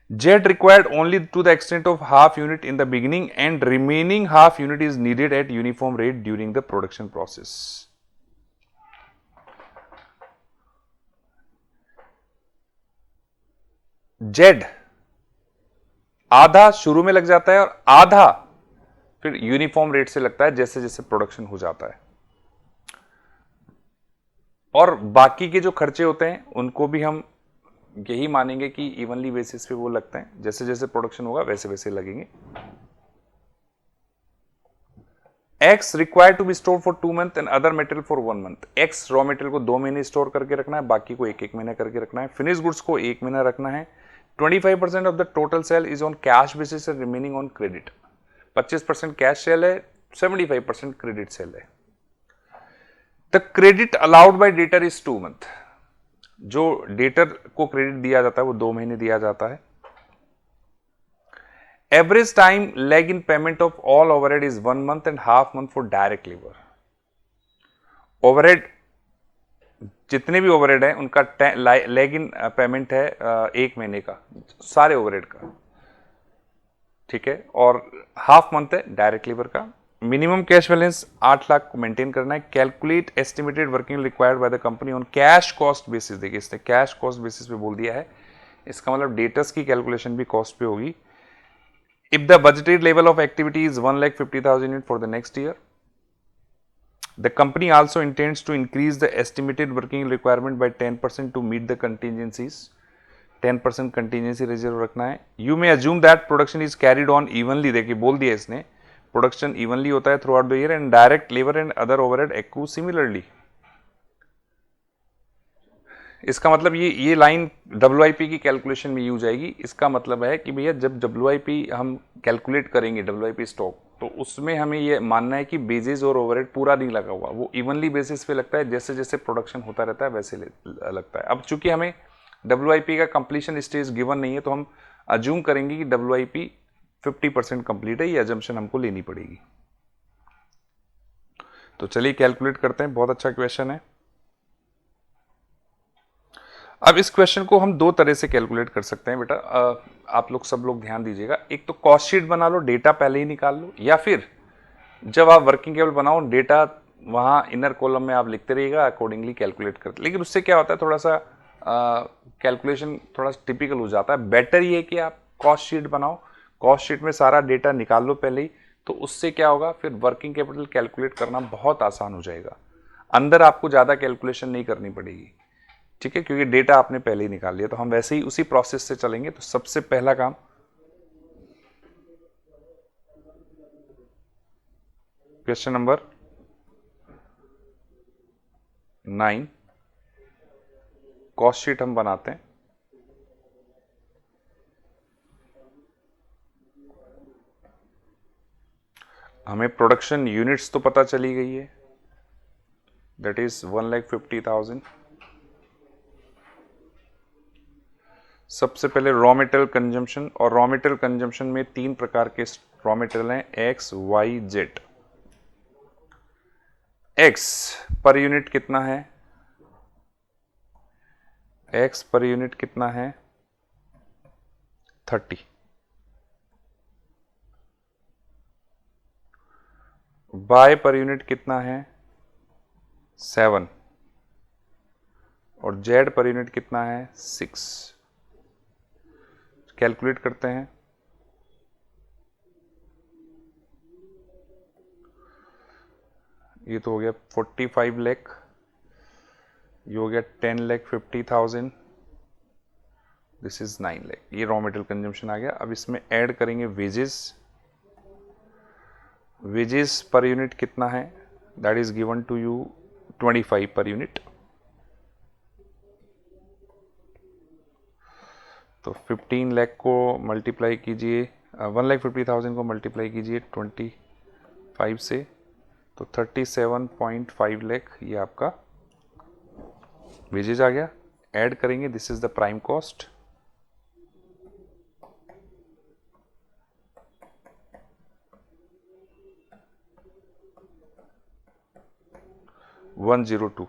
Z required only to the extent of half unit in the beginning and remaining half unit is needed at uniform rate during the production process. Z आधा शुरू में लग जाता है और आधा फिर uniform rate से लगता है जैसे जैसे प्रोडक्शन हो जाता है। और बाकी के जो खर्चे होते हैं उनको भी हम यही मानेंगे कि इवनली बेसिस पे वो लगते हैं, जैसे जैसे प्रोडक्शन होगा वैसे वैसे लगेंगे। X required to be store for 2 month and other material for 1 month. X raw material को 2 महीने स्टोर करके रखना है, बाकी को 1 महीना करके रखना है। फिनिश गुड्स को 1 महीना रखना है। 25% of the total sale is on cash basis and remaining on credit. 25% cash cell है, 75% क्रेडिट सेल है। The credit allowed by debtor is 2 month. जो डेटर को क्रेडिट दिया जाता है वो 2 महीने दिया जाता है। Average time lag in payment of all overhead is 1 month and half month for direct labour. Overhead जितने भी ओवरहेड है उनका लैग इन पेमेंट है 1 महीने का, सारे ओवरहेड का, ठीक है। और हाफ मंथ है डायरेक्ट लेबर का। मिनिमम कैश बैलेंस 8 लाख को मेंटेन करना है। Calculate estimated working required by the company on cash cost basis. देखिए इसने कैश कॉस्ट बेसिस पे बोल दिया है, इसका मतलब डेटर्स की कैलकुलेशन भी कॉस्ट पे होगी। If the budgeted level of activity is 1,50,000 unit for the next year, the company also intends to increase the estimated working requirement by 10% to meet the contingencies. 10% contingency reserve रखना है। You may assume that production is carried on evenly. देखिए बोल दिया इसने, production evenly होता है throughout the year and direct labour and other overhead accrue similarly. इसका मतलब ये लाइन WIP की कैलकुलेशन में यूज आएगी। इसका मतलब है कि भैया जब WIP हम कैलकुलेट करेंगे WIP स्टॉक, तो उसमें हमें ये मानना है कि बेसिस और ओवरहेड पूरा नहीं लगा हुआ, वो इवनली बेसिस पे लगता है, जैसे जैसे प्रोडक्शन होता रहता है वैसे लगता है। अब चूंकि हमें WIP का कंप्लीशन स्टेज गिवन नहीं है, तो हम अज्यूम करेंगे कि WIP 50% कंप्लीट है। ये अजम्पशन हमको लेनी पड़ेगी। तो चलिए कैलकुलेट करते हैं, बहुत अच्छा क्वेश्चन है। अब इस क्वेश्चन को हम दो तरह से कैलकुलेट कर सकते हैं बेटा, आप लोग सब लोग ध्यान दीजिएगा। एक तो कॉस्ट शीट बना लो, डेटा पहले ही निकाल लो, या फिर जब आप वर्किंग कैपिटल बनाओ डेटा वहां इनर कॉलम में आप लिखते रहिएगा, अकॉर्डिंगली कैलकुलेट करते। लेकिन उससे क्या होता है, थोड़ा सा कैलकुलेशन थोड़ा सा टिपिकल हो जाता है। बेटर ये कि आप कॉस्ट शीट बनाओ, कॉस्ट शीट में सारा डेटा निकाल लो पहले ही, तो उससे क्या होगा, फिर वर्किंग कैपिटल कैलकुलेट करना बहुत आसान हो जाएगा। अंदर आपको ज़्यादा कैलकुलेशन नहीं करनी पड़ेगी, ठीक है, क्योंकि डेटा आपने पहले ही निकाल लिया। तो हम वैसे ही उसी प्रोसेस से चलेंगे। तो सबसे पहला काम, क्वेश्चन नंबर 9, कॉस्ट शीट हम बनाते हैं। हमें प्रोडक्शन यूनिट्स तो पता चली गई है, दैट इज 1,50,000। सबसे पहले रॉ मटेरियल कंजम्पशन, और रॉ मटेरियल कंजम्पशन में तीन प्रकार के रॉ मटेरियल हैं, X Y Z. X per unit कितना है, एक्स पर यूनिट कितना है 30। वाई पर यूनिट कितना है 7, और जेड पर यूनिट कितना है 6। कैलकुलेट करते हैं। ये तो हो गया 45 लाख, ये हो गया 10,50,000, दिस इज 9 लाख। ये रॉ मटेरियल कंजम्पशन आ गया। अब इसमें ऐड करेंगे वेजेस। वेजेस पर यूनिट कितना है, that is given to you 25 per unit. तो 15 लाख को मल्टीप्लाई कीजिए, 1,50,000 को मल्टीप्लाई कीजिए 25 से, तो 37.5 लाख ये आपका वेजेज आ गया। ऐड करेंगे, this is the prime cost, $102।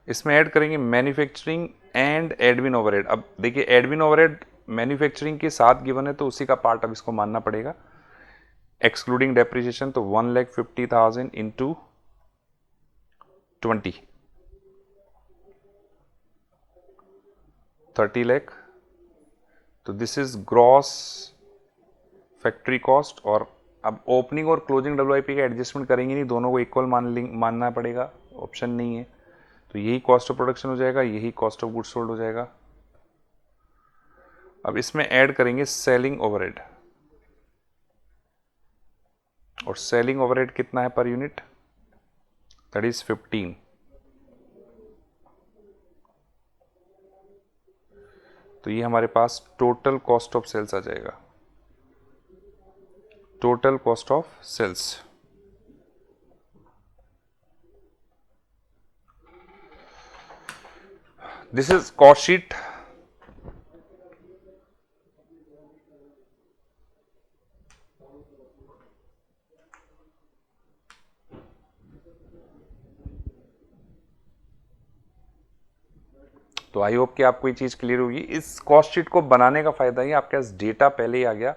इसमें ऐड करेंगे मैन्युफैक्चरिंग एंड एडमिन ओवरहेड। अब देखिए एडमिन ओवरहेड मैन्युफैक्चरिंग के साथ गिवन है, तो उसी का पार्ट अब इसको मानना पड़ेगा, एक्सक्लूडिंग डेप्रिसिएशन। तो 1,50,000 इंटू 20, 30 लाख। तो this is gross factory cost. और अब ओपनिंग और क्लोजिंग WIP का एडजस्टमेंट करेंगे नहीं, दोनों को इक्वल मानना पड़ेगा, ऑप्शन नहीं है। तो यही कॉस्ट ऑफ प्रोडक्शन हो जाएगा, यही कॉस्ट ऑफ गुड्स सोल्ड हो जाएगा। अब इसमें ऐड करेंगे सेलिंग ओवरहेड, और सेलिंग ओवरहेड कितना है पर यूनिट, दैट इज 15। तो ये हमारे पास टोटल कॉस्ट ऑफ सेल्स आ जाएगा, total cost of sales. This is cost sheet. तो आई होप कि आपको ये चीज क्लियर होगी। इस कॉस्ट शीट को बनाने का फायदा ही आपके पास डेटा पहले ही आ गया,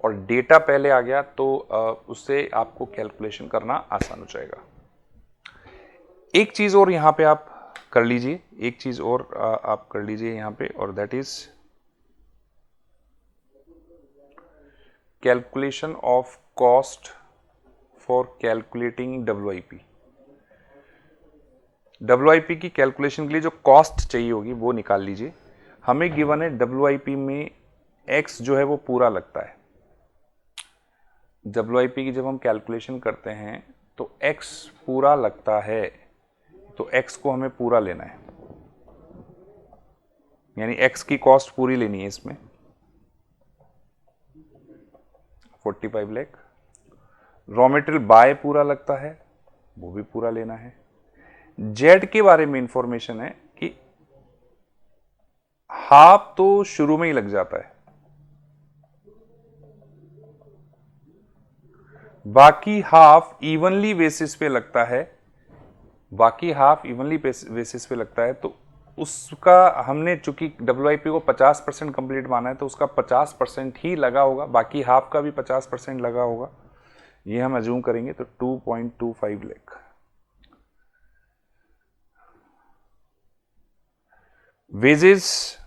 और डेटा पहले आ गया तो उससे आपको कैलकुलेशन करना आसान हो जाएगा। एक चीज और यहां पे आप कर लीजिए, एक चीज और आप कर लीजिए यहां पे, और that is calculation of cost for calculating WIP। WIP की कैलकुलेशन के लिए जो कॉस्ट चाहिए होगी वो निकाल लीजिए। हमें गिवन है WIP में x जो है वो पूरा लगता है। WIP की जब हम कैलकुलेशन करते हैं तो x पूरा लगता है, तो x को हमें पूरा लेना है, यानी x की कॉस्ट पूरी लेनी है इसमें 45 लाख। रॉ मटेरियल बाय पूरा लगता है, वो भी पूरा लेना है। जेड के बारे में इंफॉर्मेशन है कि हाफ तो शुरू में ही लग जाता है, बाकी हाफ इवनली बेसिस पे लगता है, बाकी हाफ इवनली बेसिस पे लगता है। तो उसका हमने चूंकि WIP को 50% कंप्लीट माना है, तो उसका 50% ही लगा होगा, बाकी हाफ का भी 50% लगा होगा, ये हम अज्यूम करेंगे। तो 2.25 लाख। वेजेस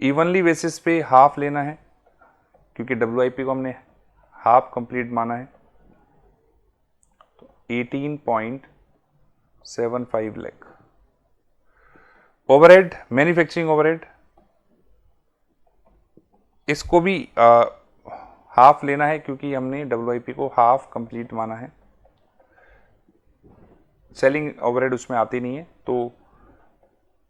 इवनली बेसिस पे हाफ लेना है, क्योंकि WIP को हमने हाफ कंप्लीट माना है, तो 18.75 लाख। ओवरहेड, मैन्युफैक्चरिंग ओवरहेड, इसको भी हाफ लेना है, क्योंकि हमने WIP को हाफ कंप्लीट माना है। सेलिंग ओवरहेड उसमें आती नहीं है, तो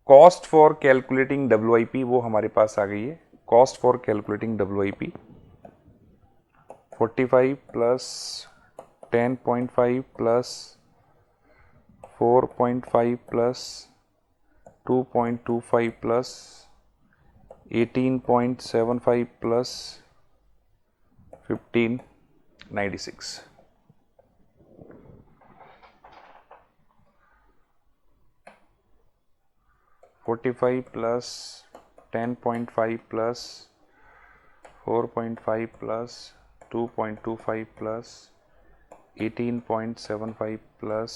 कॉस्ट फॉर कैलकुलेटिंग WIP वो हमारे पास आ गई है। Cost for calculating WIP 45 plus 10.5 plus 4.5 plus 2.25 plus 18.75 plus 1596। 45 plus 10.5 plus 4.5 plus 2.25 plus 18.75 plus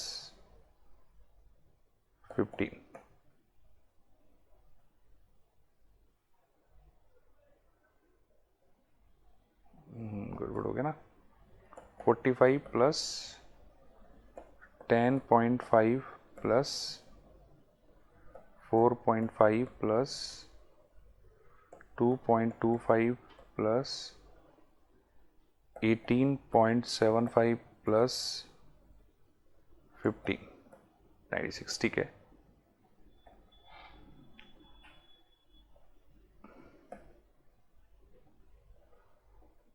15। गड़बड़ हो गया ना। 45 plus 10.5 plus 4.5 plus 2.25 plus 18.75 plus 1596। ठीक है,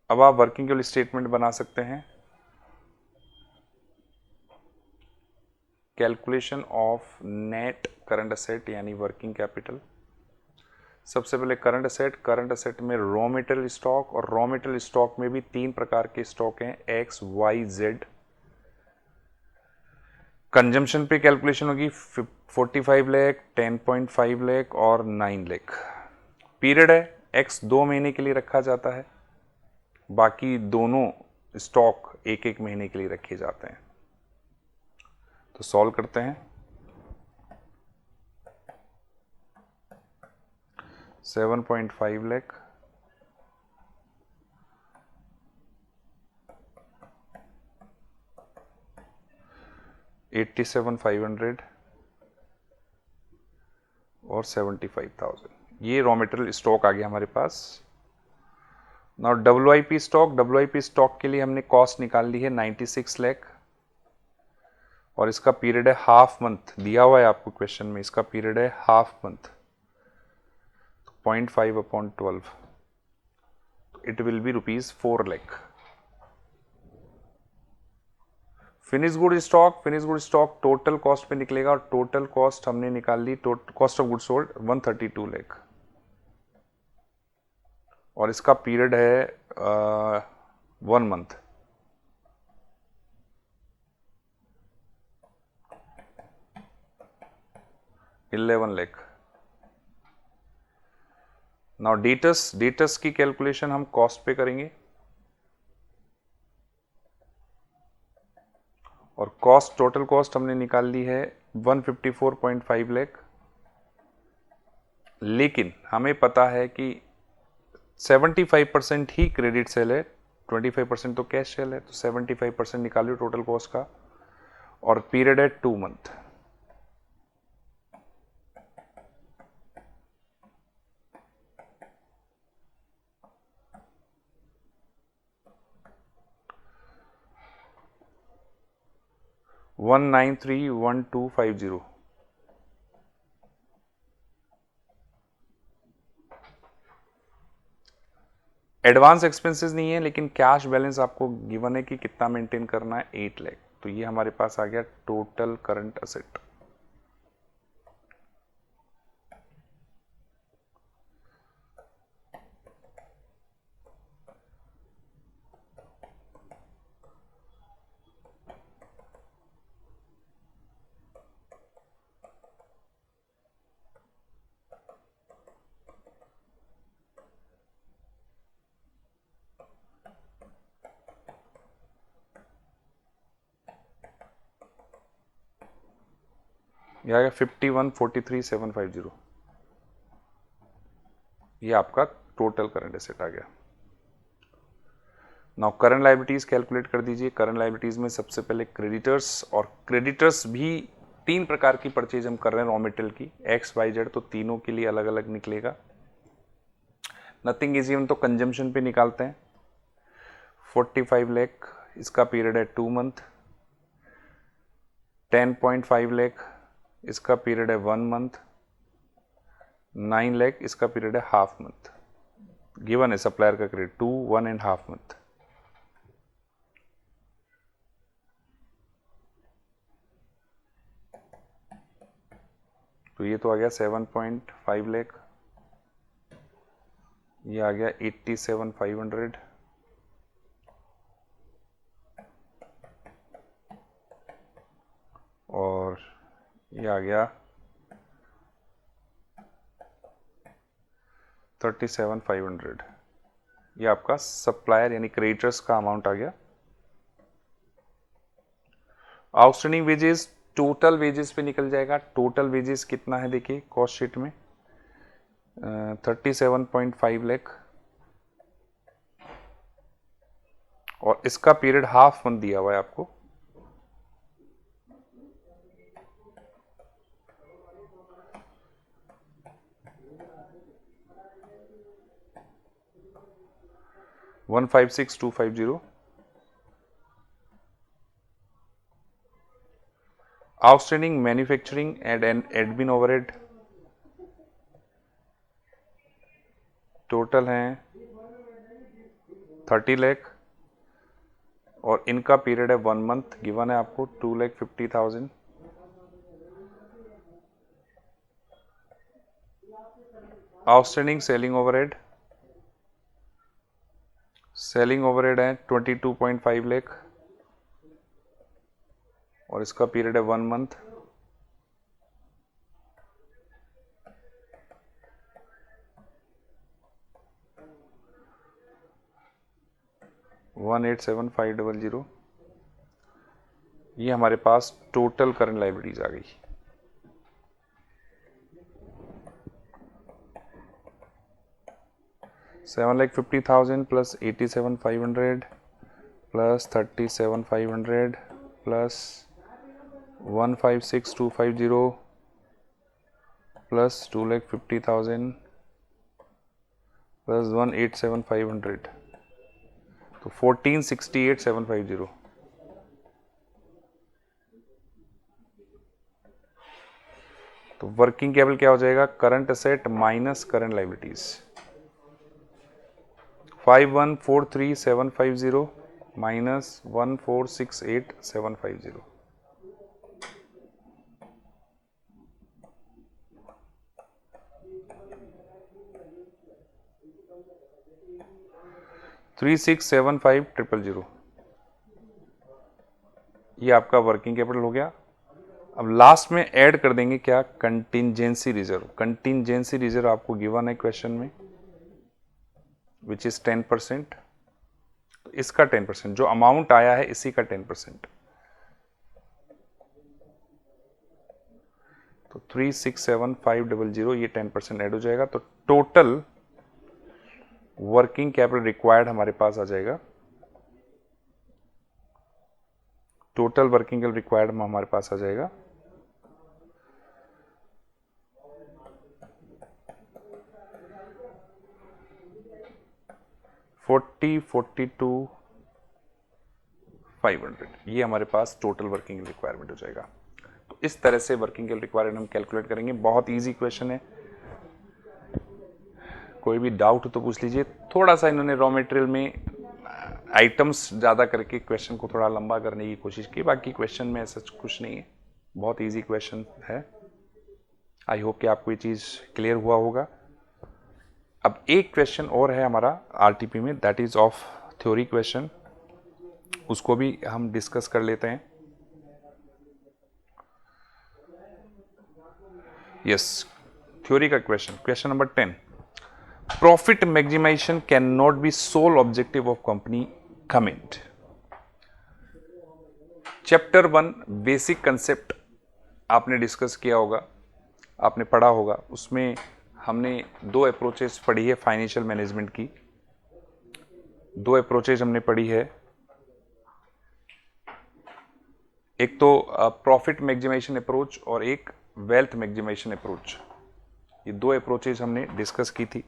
अब आप वर्किंग कैपिटल स्टेटमेंट बना सकते हैं। Calculation of net current asset यानी वर्किंग कैपिटल। सबसे पहले करंट असेट में रॉ मटेरियल स्टॉक, और रॉ मटेरियल स्टॉक में भी 3 प्रकार के स्टॉक हैं, X, Y, Z। कंजम्पशन पे कैलकुलेशन होगी 45 लाख, 10.5 लाख और 9 लाख। पीरियड है X 2 महीने के लिए रखा जाता है, बाकी दोनों स्टॉक 1-1 महीने के लिए रखे जाते हैं। तो सॉल्व करते हैं। 7.5 लाख, 87,500 और 75,000, ये रॉ मटेरियल स्टॉक आ गया हमारे पास। नाउ WIP स्टॉक के लिए हमने कॉस्ट निकाल ली है 96 लाख, और इसका पीरियड है हाफ मंथ, दिया हुआ है आपको क्वेश्चन में, इसका पीरियड है half month. 0.5/12, it will be ₹4 lakh. Finish good stock total cost पे निकलेगा, और टोटल कॉस्ट हमने निकाल ली, cost of good sold 132 lakh, और इसका पीरियड है 1 मंथ। $11 लाख। नाउ डेटस की कैलकुलेशन हम कॉस्ट पे करेंगे, और टोटल कॉस्ट हमने निकाल ली है 154.5 लाख। लेकिन हमें पता है कि 75% ही क्रेडिट सेल है, 25% तो कैश सेल है, तो 75% निकालिए टोटल कॉस्ट का, और पीरियड है 2 मंथ। $193,1250 एडवांस एक्सपेंसेस नहीं है, लेकिन कैश बैलेंस आपको गिवन है कि कितना मेंटेन करना है, 8 लाख। तो ये हमारे पास आ गया टोटल करंट असेट। ये आ गया 51,43,750। ये आपका टोटल करंट एसेट आ गया। नाउ करंट लायबिलिटीज कैलकुलेट कर दीजिए। करंट लायबिलिटीज में सबसे पहले क्रेडिटर्स, और क्रेडिटर्स भी 3 प्रकार की परचेज हम कर रहे हैं रॉ मेटेरियल की, एक्स वाई जेड, तो तीनों के लिए अलग अलग निकलेगा। नथिंग इजी, हम तो कंजम्पशन पे निकालते हैं। 45 लाख, इसका पीरियड है 2 मंथ। 10.5 लाख, इसका पीरियड है 1 मंथ। 9 लाख, इसका पीरियड है हाफ मंथ। गिवन है सप्लायर का क्रेडिट 2, 1 एंड हाफ मंथ। तो ये तो आ गया 7.5 लाख, ये आ गया 87,500, और ये आ गया 37,500। ये आपका सप्लायर यानी क्रेडिटर्स का अमाउंट आ गया। आउटस्टैंडिंग वेजेस, टोटल वेजेस पे निकल जाएगा। टोटल वेजेस कितना है देखिए कॉस्ट शीट में, 37.5 लाख, और इसका पीरियड हाफ मंथ दिया हुआ है आपको। $156,250। Outstanding manufacturing and admin overhead total हैं 30 लाख, और इनका पीरियड है 1 मंथ। गिवन है आपको 2,50,000। Outstanding selling overhead, selling overhead है 22.5 लाख, और इसका पीरियड है 1 मंथ। $187,500। ये हमारे पास टोटल करंट लायबिलिटीज आ गई। $7,50,000 plus 87,500 plus 37,500 plus 156,250 plus 2,50,000 plus 187,500, तो 14,68,750। तो वर्किंग कैपिटल क्या हो जाएगा, current asset minus current liabilities, 51,43,750 minus 1,468,750। $3,675,000। ये आपका वर्किंग कैपिटल हो गया। अब लास्ट में ऐड कर देंगे क्या, कंटिंजेंसी रिजर्व। कंटिंजेंसी रिजर्व आपको गिवन है क्वेश्चन में, विच इज 10%। तो इसका 10%, जो अमाउंट आया है इसी का 10%, तो 3,67,500, ये 10% ऐड हो जाएगा। तो टोटल वर्किंग कैपिटल रिक्वायर्ड हमारे पास आ जाएगा, टोटल वर्किंग कैपिटल रिक्वायर्ड हमारे पास आ जाएगा 42,500। ये हमारे पास टोटल वर्किंग रिक्वायरमेंट हो जाएगा। तो इस तरह से वर्किंग कैपिटल रिक्वायरमेंट हम कैलकुलेट करेंगे। बहुत इजी क्वेश्चन है। कोई भी डाउट हो तो पूछ लीजिए। थोड़ा सा इन्होंने रॉ मटेरियल में आइटम्स ज़्यादा करके क्वेश्चन को थोड़ा लंबा करने की कोशिश की, बाकी क्वेश्चन में ऐसा कुछ नहीं है, बहुत इजी क्वेश्चन है। आई होप कि आपको ये चीज़ क्लियर हुआ होगा। अब एक क्वेश्चन और है हमारा आरटीपी में, that is of theory question, उसको भी हम डिस्कस कर लेते हैं। यस, थ्योरी का question number 10, profit maximisation can not be sole objective of company, comment. Chapter 1 basic concept आपने डिस्कस किया होगा, आपने पढ़ा होगा, उसमें हमने 2 अप्रोचेस पढ़ी है फाइनेंशियल मैनेजमेंट की। 2 अप्रोचेस हमने पढ़ी है, एक तो प्रॉफिट मैक्सिमाइजेशन अप्रोच और एक वेल्थ मैक्सिमाइजेशन अप्रोच। ये 2 अप्रोचेस हमने डिस्कस की थी।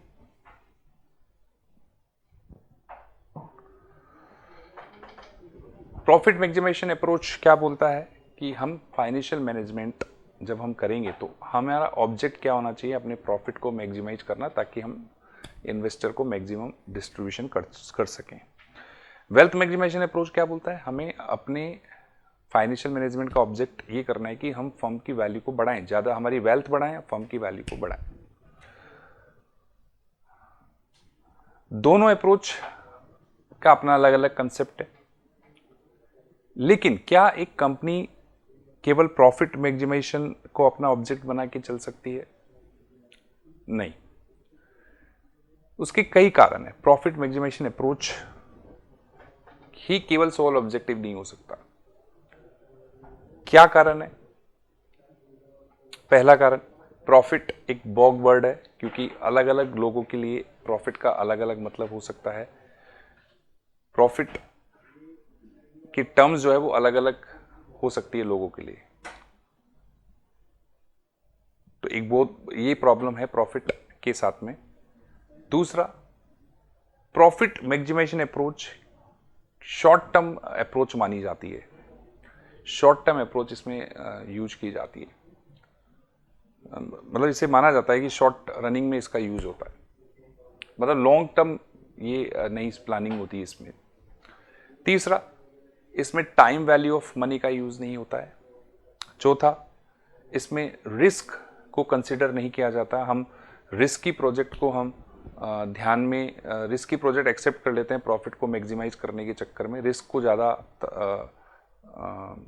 प्रॉफिट मैक्सिमाइजेशन अप्रोच क्या बोलता है कि हम फाइनेंशियल मैनेजमेंट जब हम करेंगे तो हमारा ऑब्जेक्ट क्या होना चाहिए, अपने प्रॉफिट को मैक्सिमाइज करना, ताकि हम इन्वेस्टर को मैक्सिमम डिस्ट्रीब्यूशन कर सकें। वेल्थ मैक्सिमाइजेशन अप्रोच क्या बोलता है, हमें अपने फाइनेंशियल मैनेजमेंट का ऑब्जेक्ट ये करना है कि हम फर्म की वैल्यू को बढ़ाएं, ज़्यादा हमारी वेल्थ बढ़ाएं, फर्म की वैल्यू को बढ़ाएं। दोनों अप्रोच का अपना अलग अलग कंसेप्ट है, लेकिन क्या एक कंपनी केवल प्रॉफिट मैक्सिमाइजेशन को अपना ऑब्जेक्ट बना के चल सकती है? नहीं, उसके कई कारण है। प्रॉफिट मैक्सिमाइजेशन अप्रोच ही केवल सोल ऑब्जेक्टिव नहीं हो सकता। क्या कारण है? पहला कारण, प्रॉफिट एक बॉग वर्ड है, क्योंकि अलग अलग लोगों के लिए प्रॉफिट का अलग अलग मतलब हो सकता है। प्रॉफिट की टर्म्स जो है वो अलग अलग हो सकती है लोगों के लिए, तो एक बहुत ये प्रॉब्लम है प्रॉफिट के साथ में। दूसरा, profit maximisation approach short term approach मानी जाती है, शॉर्ट टर्म अप्रोच इसमें यूज की जाती है, मतलब इसे माना जाता है कि शॉर्ट रनिंग में इसका यूज होता है, मतलब लॉन्ग टर्म ये नई प्लानिंग होती है इसमें। तीसरा, इसमें टाइम वैल्यू ऑफ मनी का यूज नहीं होता है। चौथा, इसमें रिस्क को कंसिडर नहीं किया जाता। हम रिस्की प्रोजेक्ट को हम ध्यान में रिस्की प्रोजेक्ट एक्सेप्ट कर लेते हैं प्रॉफिट को मैक्सिमाइज करने के चक्कर में, रिस्क को ज़्यादा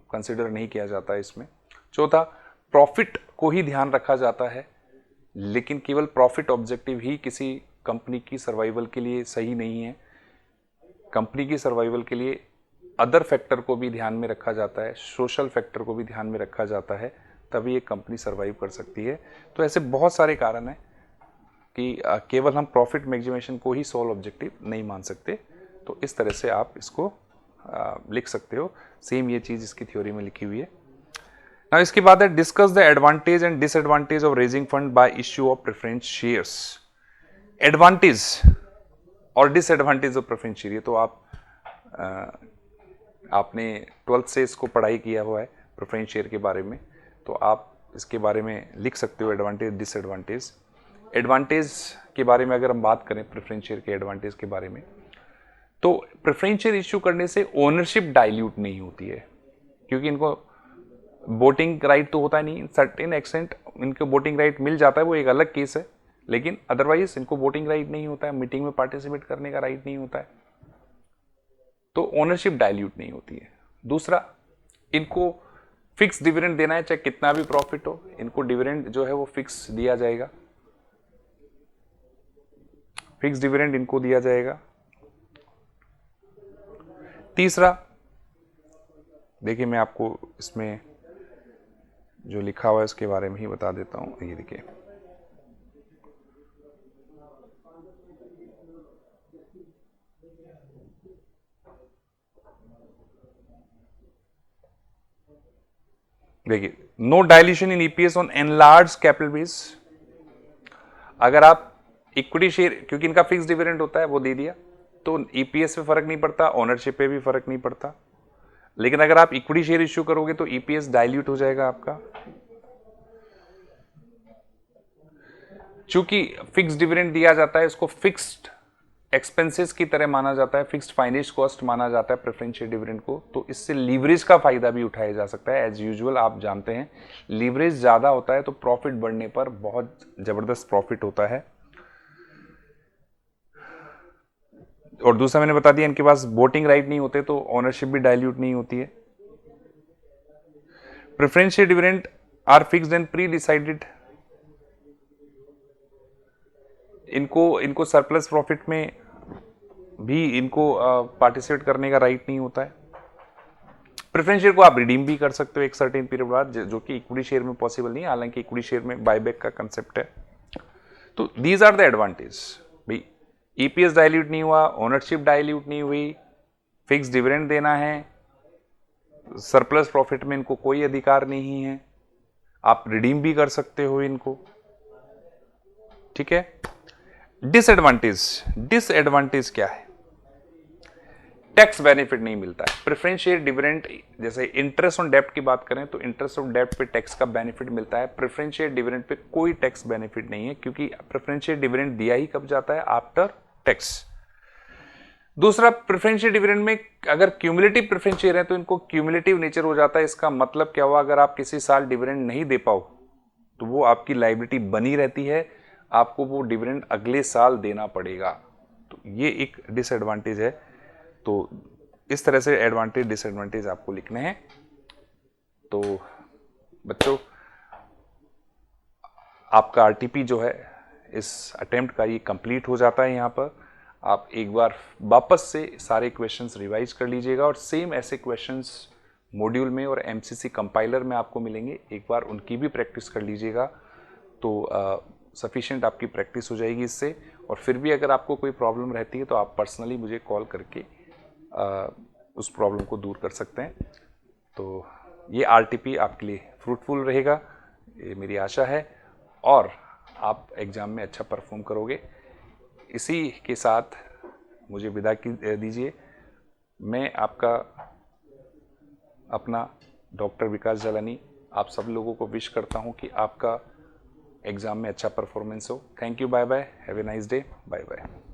कंसिडर नहीं किया जाता है इसमें। चौथा, प्रॉफिट को ही ध्यान रखा जाता है, लेकिन केवल प्रॉफिट ऑब्जेक्टिव ही किसी कंपनी की सर्वाइवल के लिए सही नहीं है। कंपनी की सर्वाइवल के लिए अदर फैक्टर को भी ध्यान में रखा जाता है, सोशल फैक्टर को भी ध्यान में रखा जाता है, तभी एक कंपनी सर्वाइव कर सकती है। तो ऐसे बहुत सारे कारण हैं कि केवल हम प्रॉफिट मैक्सिमाइजेशन को ही सोल ऑब्जेक्टिव नहीं मान सकते। तो इस तरह से आप इसको लिख सकते हो, सेम ये चीज़ इसकी थ्योरी में लिखी हुई है। ना इसके बाद है discuss the advantage and disadvantage of raising fund bye issue of preference shares. Advantage और डिसएडवांटेज ऑफ प्रेफरेंस शेयर, ये तो आपने 12th से इसको पढ़ाई किया हुआ है प्रेफरेंस शेयर के बारे में, तो आप इसके बारे में लिख सकते हो एडवांटेज डिसएडवांटेज। एडवांटेज के बारे में अगर हम बात करें प्रेफरेंस शेयर के एडवांटेज के बारे में, तो प्रेफरेंस शेयर इश्यू करने से ओनरशिप डाइल्यूट नहीं होती है, क्योंकि इनको वोटिंग राइट तो होता नहीं, सर्टेन एक्सटेंट इनको वोटिंग राइट मिल जाता है, वो एक अलग केस है, लेकिन अदरवाइज इनको वोटिंग राइट नहीं होता है, मीटिंग में पार्टिसिपेट करने का राइट नहीं होता है, तो ओनरशिप डाइल्यूट नहीं होती है। दूसरा, इनको फिक्स डिविडेंड देना है, चाहे कितना भी प्रॉफिट हो, इनको डिविडेंड जो है वो फिक्स दिया जाएगा, फिक्स डिविडेंड इनको दिया जाएगा। तीसरा, देखिए मैं आपको इसमें जो लिखा हुआ है उसके बारे में ही बता देता हूं। ये देखिए, no dilution in EPS on enlarge capital base. अगर आप इक्विटी शेयर, क्योंकि इनका फिक्स डिविडेंड होता है, वो दे दिया, तो ईपीएस पे फर्क नहीं पड़ता, ओनरशिप पे भी फर्क नहीं पड़ता। लेकिन अगर आप इक्विटी शेयर इश्यू करोगे तो ईपीएस डाइल्यूट हो जाएगा आपका। चूंकि फिक्स्ड डिविडेंड दिया जाता है, इसको फिक्स्ड एक्सपेंसेस की तरह माना जाता है, फिक्स्ड फाइनेंस कॉस्ट माना जाता है प्रेफरेंशियल डिविडेंड को, तो इससे लीवरेज का फायदा भी उठाया जा सकता है। एज यूजुअल आप जानते हैं लीवरेज ज्यादा होता है तो प्रॉफिट बढ़ने पर बहुत जबरदस्त प्रॉफिट होता है। और दूसरा मैंने बता दिया, इनके पास वोटिंग राइट नहीं होते तो ओनरशिप भी डाइल्यूट नहीं होती है। Preferential dividend are fixed and pre decided. इनको सरप्लस प्रॉफिट में भी इनको पार्टिसिपेट करने का राइट नहीं होता है। प्रेफरेंस शेयर को आप रिडीम भी कर सकते हो एक सर्टेन पीरियड बाद, जो कि इक्विटी शेयर में पॉसिबल नहीं है, हालांकि इक्विटी शेयर में बायबैक का कंसेप्ट है। तो दीज आर द एडवांटेज भाई, ईपीएस डाइल्यूट नहीं हुआ, ओनरशिप डाइल्यूट नहीं हुई, फिक्स डिविडेंड देना है, सरप्लस प्रॉफिट में इनको कोई अधिकार नहीं है, आप रिडीम भी कर सकते हो इनको, ठीक है। डिसएडवांटेज क्या है? टैक्स बेनिफिट नहीं मिलता है। प्रेफरेंशियल डिविडेंड, जैसे इंटरेस्ट ऑन डेब्ट की बात करें तो इंटरेस्ट ऑन डेब्ट पे टैक्स का बेनिफिट मिलता है, प्रेफरेंशियल डिविडेंड पे कोई टैक्स बेनिफिट नहीं है, क्योंकि प्रेफरेंशियल डिविडेंड दिया ही कब जाता है? After tax. दूसरा, प्रेफरेंशियल डिविडेंड में अगर क्यूमुलेटिव प्रेफरेंस शेयर है तो इनको क्यूमुलेटिव नेचर हो जाता है। इसका मतलब क्या हुआ? अगर आप किसी साल डिविडेंड नहीं दे पाओ तो वो आपकी लायबिलिटी बनी रहती है, आपको वो डिविडेंड अगले साल देना पड़ेगा। तो ये एक डिसएडवांटेज है। तो इस तरह से एडवांटेज डिसएडवांटेज आपको लिखने हैं। तो बच्चों, आपका आरटीपी जो है इस अटेम्प्ट का ये कंप्लीट हो जाता है। यहाँ पर आप एक बार वापस से सारे क्वेश्चंस रिवाइज कर लीजिएगा, और सेम ऐसे क्वेश्चंस मॉड्यूल में और एमसीसी कंपाइलर में आपको मिलेंगे, एक बार उनकी भी प्रैक्टिस कर लीजिएगा तो सफिशिएंट आपकी प्रैक्टिस हो जाएगी इससे। और फिर भी अगर आपको कोई प्रॉब्लम रहती है तो आप पर्सनली मुझे कॉल करके उस प्रॉब्लम को दूर कर सकते हैं। तो ये आरटीपी आपके लिए फ्रूटफुल रहेगा, ये मेरी आशा है, और आप एग्ज़ाम में अच्छा परफॉर्म करोगे। इसी के साथ मुझे विदा दीजिए। मैं आपका अपना डॉक्टर विकास जालानी आप सब लोगों को विश करता हूं कि आपका एग्ज़ाम में अच्छा परफॉर्मेंस हो। Thank you, bye bye, have a nice day, bye bye.